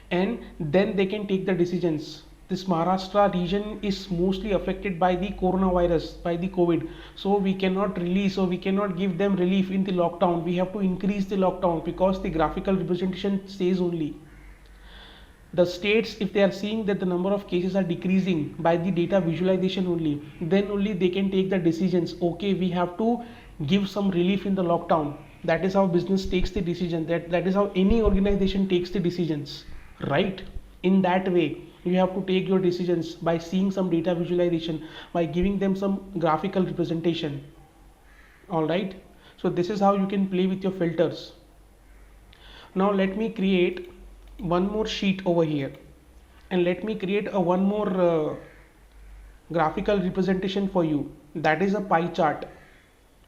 and then they can take the decisions. This Maharashtra region is mostly affected by the coronavirus, by the COVID. So we cannot release, or we cannot give them relief in the lockdown. We have to increase the lockdown, because the graphical representation says only. The states, if they are seeing that the number of cases are decreasing by the data visualization only, then only they can take the decisions. Okay, we have to give some relief in the lockdown. That is how business takes the decision. That is how any organization takes the decisions, right? In that way you have to take your decisions by seeing some data visualization, by giving them some graphical representation. All right, so this is how you can play with your filters. Now let me create one more sheet over here, and let me create a one more graphical representation for you. That is a pie chart.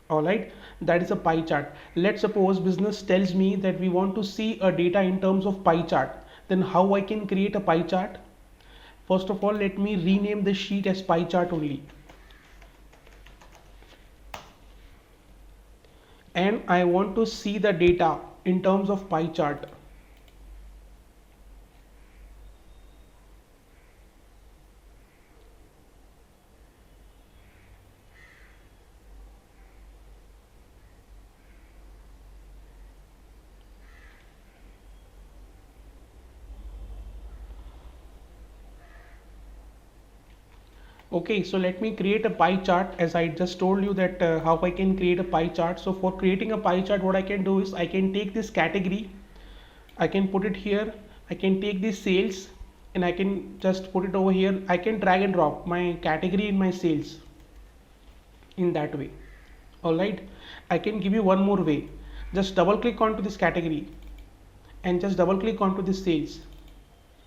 All right, that is a pie chart. Let's suppose business tells me that we want to see a data in terms of pie chart. Then how I can create a pie chart? First of all, let me rename the sheet as pie chart only, and I want to see the data in terms of pie chart. Okay, so let me create a pie chart, as I just told you that how I can create a pie chart. So for creating a pie chart, what I can do is I can take this category, I can put it here, I can take this sales, and I can just put it over here. I can drag and drop my category in my sales in that way. All right, I can give you one more way. Just double click onto this category and just double click onto this sales.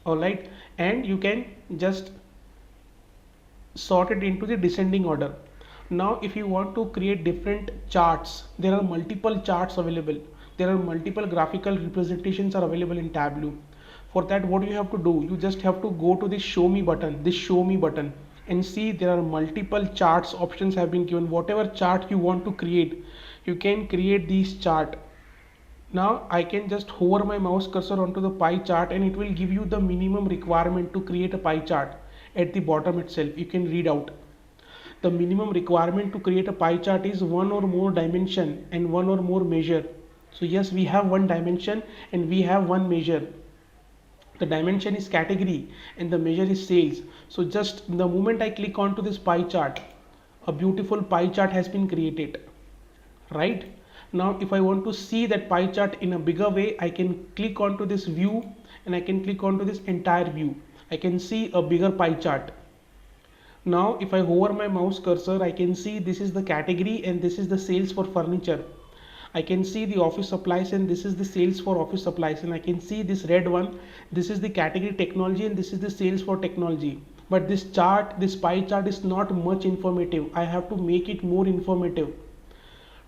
All right, and you can just sort it into the descending order. Now if you want to create different charts, there are multiple charts available, there are multiple graphical representations are available in Tableau. For that, what you have to do, you just have to go to this show me button, and see there are multiple charts options have been given. Whatever chart you want to create, you can create these chart. Now I can just hover my mouse cursor onto the pie chart and it will give you the minimum requirement to create a pie chart. At the bottom itself you can read out the minimum requirement to create a pie chart is one or more dimension and one or more measure. So yes, we have one dimension and we have one measure. The dimension is category and the measure is sales. So just the moment I click onto this pie chart, a beautiful pie chart has been created, right? Now if I want to see that pie chart in a bigger way, I can click onto this view and I can click onto this entire view. I can see a bigger pie chart. Now if I hover my mouse cursor, I can see this is the category and this is the sales for furniture. I can see the office supplies and this is the sales for office supplies, and I can see this red one, this is the category technology and this is the sales for technology. But this chart, this pie chart is not much informative. I have to make it more informative.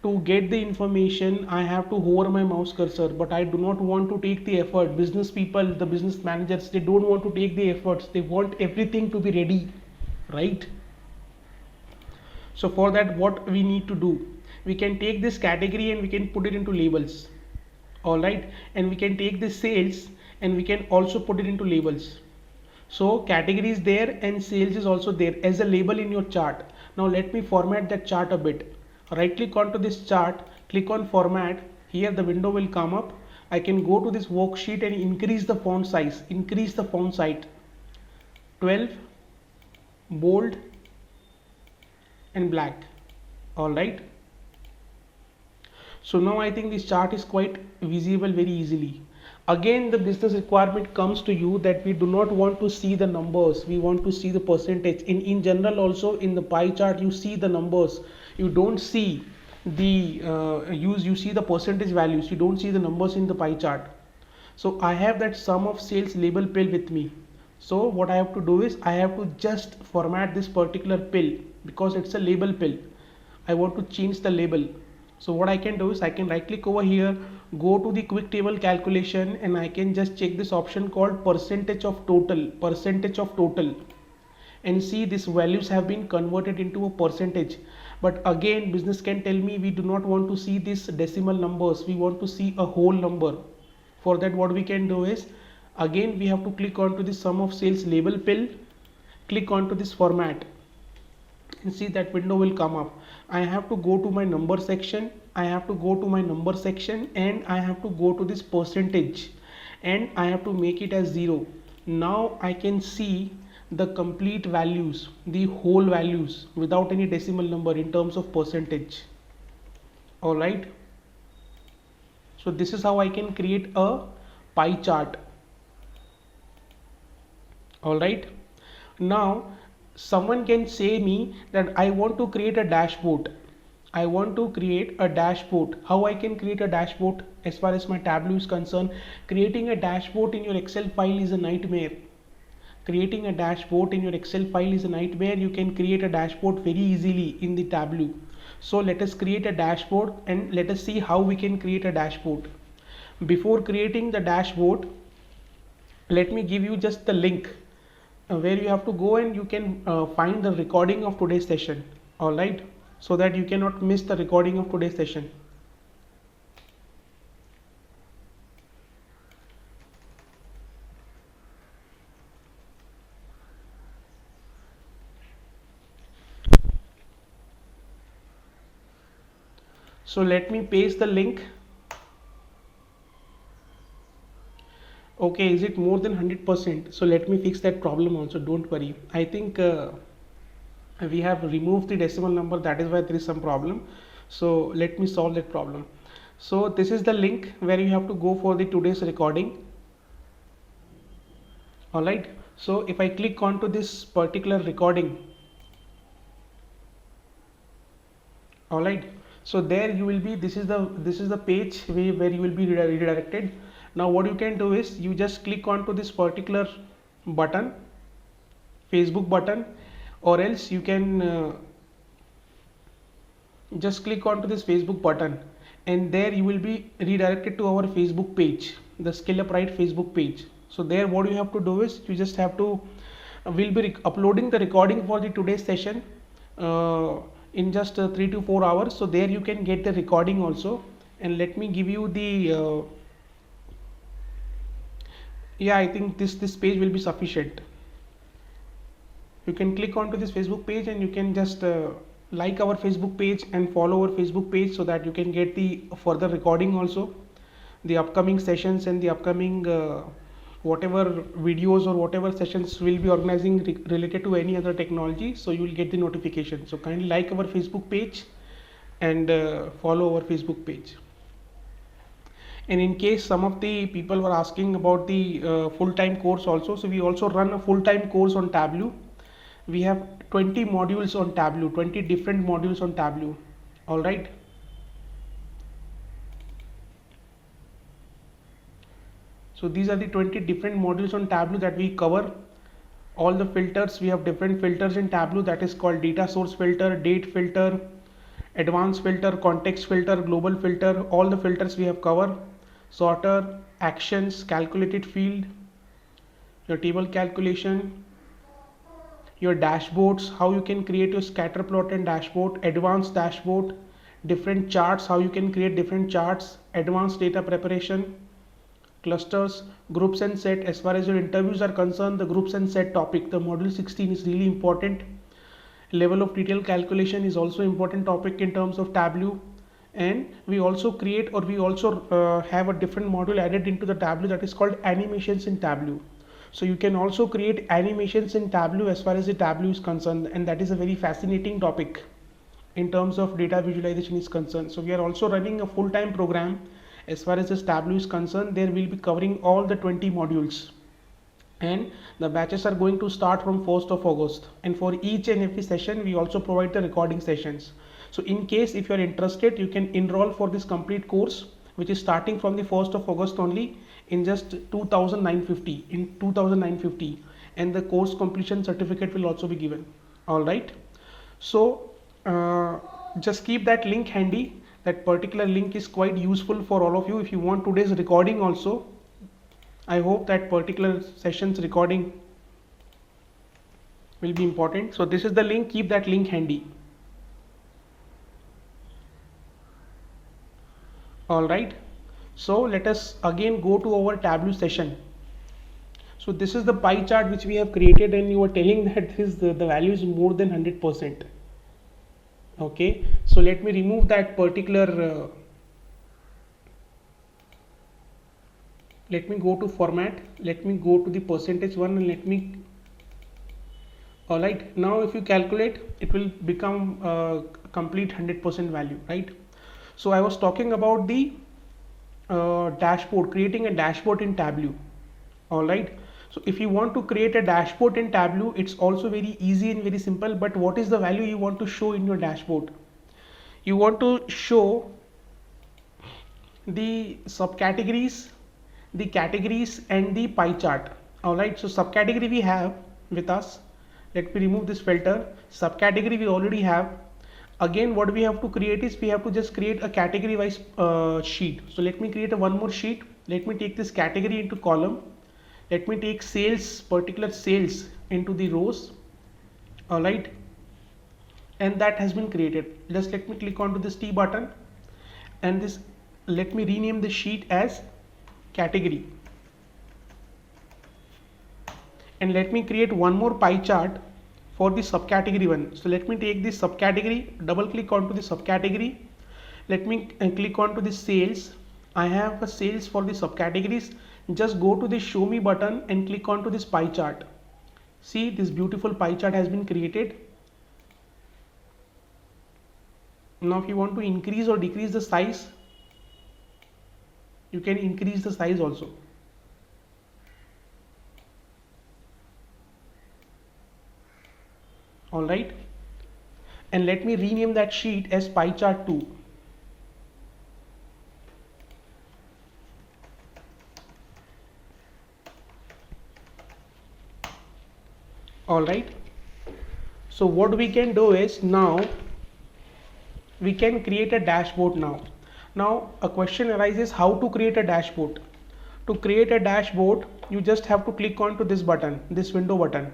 To get the information, I have to hover my mouse cursor, but I do not want to take the effort. Business people, the business managers, they don't want to take the efforts. They want everything to be ready, right? So for that, what we need to do, we can take this category and we can put it into labels. All right, and we can take this sales and we can also put it into labels. So category is there and sales is also there as a label in your chart. Now let me format that chart a bit. Right click onto this chart, click on format. Here the window will come up. I can go to this worksheet and increase the font size, 12, bold and black. All right, so now I think this chart is quite visible very easily. Again, the business requirement comes to you that we do not want to see the numbers, we want to see the percentage. In general also, in the pie chart you see the numbers, you don't see the you see the percentage values, you don't see the numbers in the pie chart. So I have that sum of sales label pill with me. So what I have to do is I have to just format this particular pill because it's a label pill. I want to change the label. So what I can do is I can right click over here, go to the quick table calculation, and I can just check this option called percentage of total, and see these values have been converted into a percentage. But again, business can tell me we do not want to see these decimal numbers, we want to see a whole number. For that, what we can do is again we have to click onto the sum of sales label pill, click onto this format, and see that window will come up. I have to go to my number section, and I have to go to this percentage, and I have to make it as 0. Now I can see the complete values, the whole values without any decimal number in terms of percentage. All right, so this is how I can create a pie chart. All right, now someone can say me that I want to create a dashboard. How I can create a dashboard? As far as my Tableau is concerned, creating a dashboard in your Excel file is a nightmare. You can create a dashboard very easily in the Tableau. So let us create a dashboard and let us see how we can create a dashboard. Before creating the dashboard, let me give you just the link where you have to go and you can find the recording of today's session. All right, so that you cannot miss the recording of today's session. So let me paste the link. Okay, is it more than 100%? So let me fix that problem also, don't worry. I think we have removed the decimal number, that is why there is some problem. So let me solve that problem. So this is the link where you have to go for the today's recording. All right, so if I click onto this particular recording, all right, so there you will be, this is the page where you will be redirected. Now what you can do is you just click onto this particular button, Facebook button, or else you can just click onto this Facebook button, and there you will be redirected to our Facebook page, the Skill Up Right Facebook page. So there what you have to do is you just have to we'll be uploading the recording for the today's session in just 3 to 4 hours. So there you can get the recording also. And let me give you the yeah, I think this page will be sufficient. You can click onto this Facebook page and you can just like our Facebook page and follow our Facebook page, so that you can get the further recording also, the upcoming sessions and the upcoming whatever videos or whatever sessions will be organizing related to any other technology. So you will get the notification. So kindly like our Facebook page and follow our Facebook page. And in case some of the people were asking about the full-time course also, so we also run a full-time course on Tableau. We have 20 modules on Tableau, 20 different modules on Tableau. All right. So these are the 20 different modules on Tableau that we cover. All the filters, we have different filters in Tableau, that is called data source filter, date filter, advanced filter, context filter, global filter. All the filters we have covered. Sorter, actions, calculated field, your table calculation, your dashboards, how you can create your scatter plot and dashboard, advanced dashboard, different charts, how you can create different charts, advanced data preparation, clusters, groups and set. As far as your interviews are concerned, the groups and set topic, the module 16 is really important. Level of detail calculation is also important topic in terms of Tableau. And we also create, or we also have a different module added into the Tableau, that is called animations in Tableau. So you can also create animations in Tableau as far as the Tableau is concerned, and that is a very fascinating topic in terms of data visualization is concerned. So we are also running a full-time program as far as this Tableau is concerned. There will be covering all the 20 modules, and the batches are going to start from 1st of August. And for each and every session we also provide the recording sessions. So in case if you are interested, you can enroll for this complete course, which is starting from the 1st of August only, in just 2,950, and the course completion certificate will also be given. All right. So just keep that link handy. That particular link is quite useful for all of you if you want today's recording also. I hope that particular session's recording will be important. So this is the link, keep that link handy. All right. So let us again go to our Tableau session. So this is the pie chart which we have created, and you are telling that the value is more than 100%. Okay. So let me remove that particular let me go to format, let me go to the percentage one, and let me, all right, now if you calculate, it will become complete 100% value, right? So I was talking about the dashboard, creating a dashboard in Tableau. All right. So if you want to create a dashboard in Tableau, it's also very easy and very simple. But what is the value you want to show in your dashboard? You want to show the subcategories, the categories, and the pie chart. All right. So subcategory we have with us. Let me remove this filter. Subcategory we already have. Again, what we have to create is we have to just create a category wise sheet. So let me create one more sheet. Let me take this category into column. Let me take sales, particular sales, into the rows. All right. And that has been created. Just let me click onto this T button, and this, let me rename the sheet as category. And let me create one more pie chart for the subcategory one. So let me take this subcategory, double click onto the subcategory. Let me click onto the sales. I have a sales for the subcategories. Just go to the show me button and click onto this pie chart. See, this beautiful pie chart has been created. Now if you want to increase or decrease the size, you can increase the size also. All right. And let me rename that sheet as pie chart 2. All right. So what we can do is, now we can create a dashboard now. Now a question arises, how to create a dashboard. To create a dashboard, you just have to click on to this button, this window button.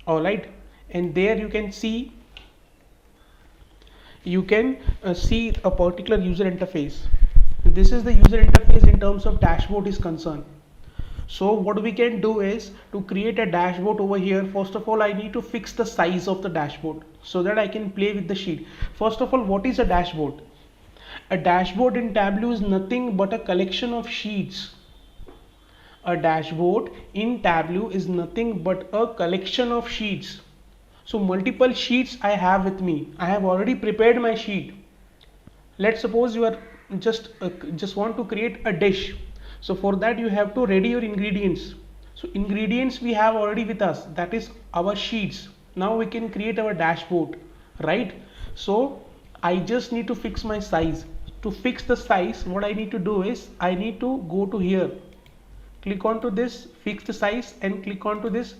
All right, and there you can see a particular user interface. This is the user interface in terms of dashboard is concerned. So what we can do is to create a dashboard over here. First of all, I need to fix the size of the dashboard so that I can play with the sheet. First of all, what is a dashboard? A dashboard in Tableau is nothing but a collection of sheets. A dashboard in Tableau is nothing but a collection of sheets. So multiple sheets I have with me. I have already prepared my sheet. Let's suppose you are just want to create a dish. So for that you have to ready your ingredients. So ingredients we have already with us, that is our sheets. Now we can create our dashboard, right? So I just need to fix my size. To fix the size, what I need to do is I need to go to here, click on to this fix the size, and click on to this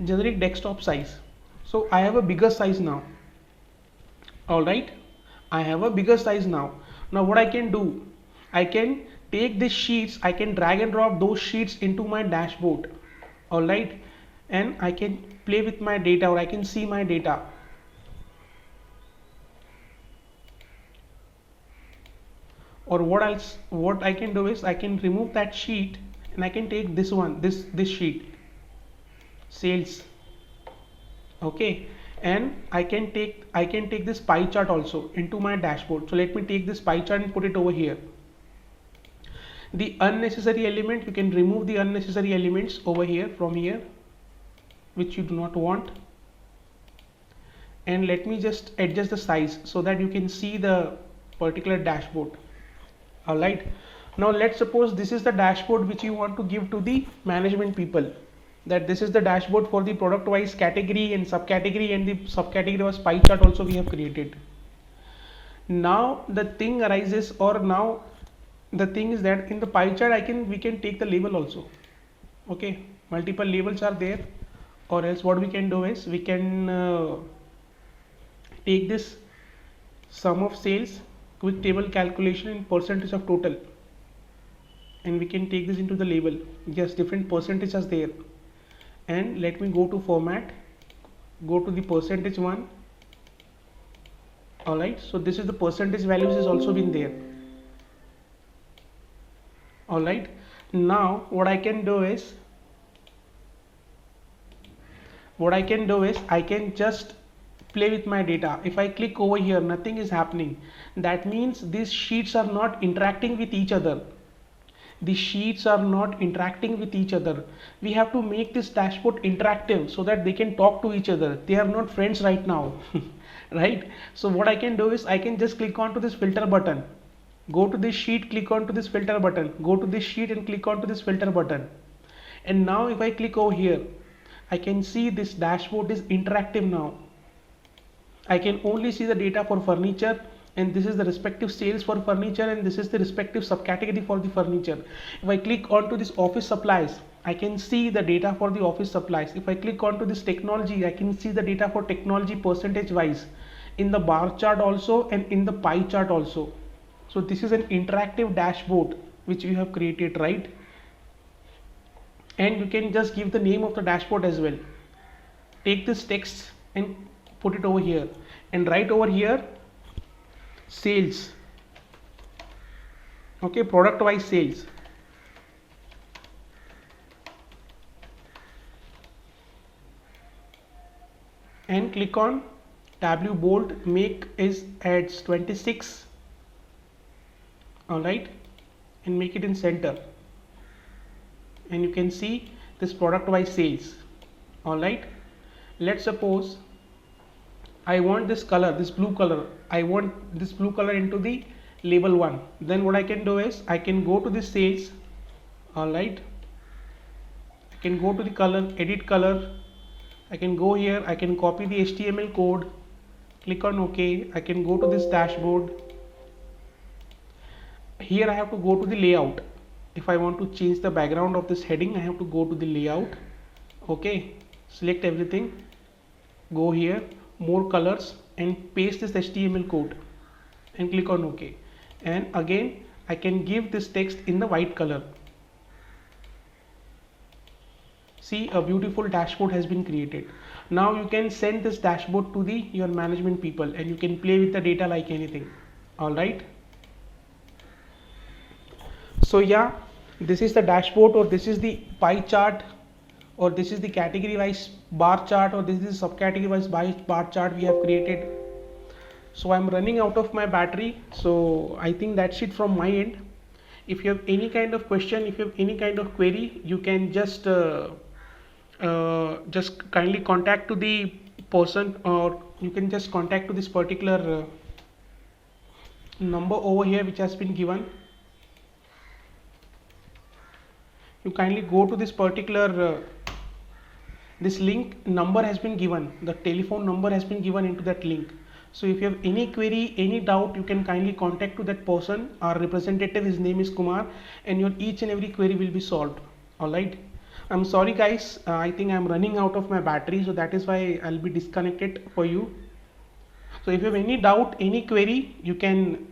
generic desktop size. So I have a bigger size now. All right, I have a bigger size now. Now what I can do, I can take these sheets, I can drag and drop those sheets into my dashboard. All right, and I can play with my data, or I can see my data. Or what I can do is I can remove that sheet and I can take this one, this sheet, sales. Okay, and I can take this pie chart also into my dashboard. So let me take this pie chart and put it over here. The unnecessary element, you can remove the unnecessary elements over here from here which you do not want. And let me just adjust the size so that you can see the particular dashboard. All right, now let's suppose this is the dashboard which you want to give to the management people, that this is the dashboard for the product wise category and subcategory, and the subcategory was pie chart also we have created. Now the thing arises, or now the thing is that in the pie chart we can take the label also. Okay, multiple labels are there. Or else what we can do is we can take this sum of sales, quick table calculation in percentage of total, and we can take this into the label. Yes, different percentages there. And let me go to format, go to the percentage one. All right, so this is the percentage values is also been there. All right, now what I can do is I can just play with my data. If I click over here, nothing is happening. That means these sheets are not interacting with each other. The sheets are not interacting with each other. We have to make this dashboard interactive so that they can talk to each other. They are not friends right now. Right? So what I can do is I can just click on to this filter button, go to this sheet, click on to this filter button, go to this sheet and click on to this filter button. And now if I click over here, I can see this dashboard is interactive now. I can only see the data for furniture, and this is the respective sales for furniture, and this is the respective subcategory for the furniture. If I click onto this office supplies, I can see the data for the office supplies. If I click onto this technology, I can see the data for technology percentage wise in the bar chart also and in the pie chart also. So this is an interactive dashboard which we have created, right? And you can just give the name of the dashboard as well. Take this text and put it over here, and write over here sales. Okay, product wise sales. And click on Tableau bold, make is adds 26. All right, and make it in center, and you can see this product wise sales. All right, let's suppose I want this color, this blue color, I want this blue color into the label 1. Then what I can do is I can go to this sales. All right, I can go to the color, edit color. I can go here, I can copy the HTML code, click on OK. I can go to this dashboard. Here I have to go to the layout. If I want to change the background of this heading, I have to go to the layout. Okay, select everything, go here, more colors, and paste this HTML code. and click on OK. And again I can give this text in the white color. See, a beautiful dashboard has been created. Now you can send this dashboard to your management people and you can play with the data like anything. All right. So yeah, this is the dashboard, or this is the pie chart, or this is the category wise bar chart, or this is subcategory wise bar chart we have created. So I'm running out of my battery, so I think that's it from my end. If you have any kind of question, if you have any kind of query, you can just kindly contact to the person, or you can just contact to this particular number over here which has been given. You kindly go to this particular this link, number has been given, the telephone number has been given into that link. So if you have any query, any doubt, you can kindly contact to that person. Our representative, his name is Kumar, and your each and every query will be solved. All right. I'm sorry guys, I think I'm running out of my battery, so that is why I'll be disconnected for you. So if you have any doubt, any query, you can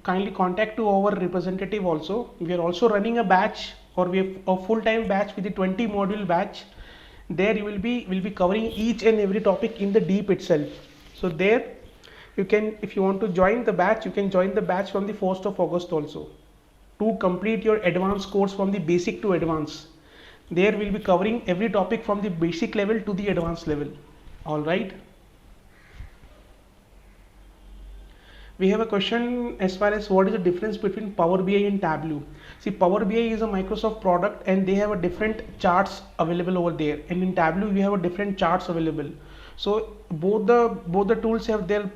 kindly contact to our representative also. We are also running a batch, or we have a full-time batch with the 20 module batch. There you will be covering each and every topic in the deep itself. So there you can, if you want to join the batch, you can join the batch from the 1st of August also, to complete your advanced course from the basic to advanced. There we'll be covering every topic from the basic level to the advanced level. All right. We have a question as far as what is the difference between Power BI and Tableau. See, Power BI is a Microsoft product and they have a different charts available over there, and in Tableau we have a different charts available. So both the tools have their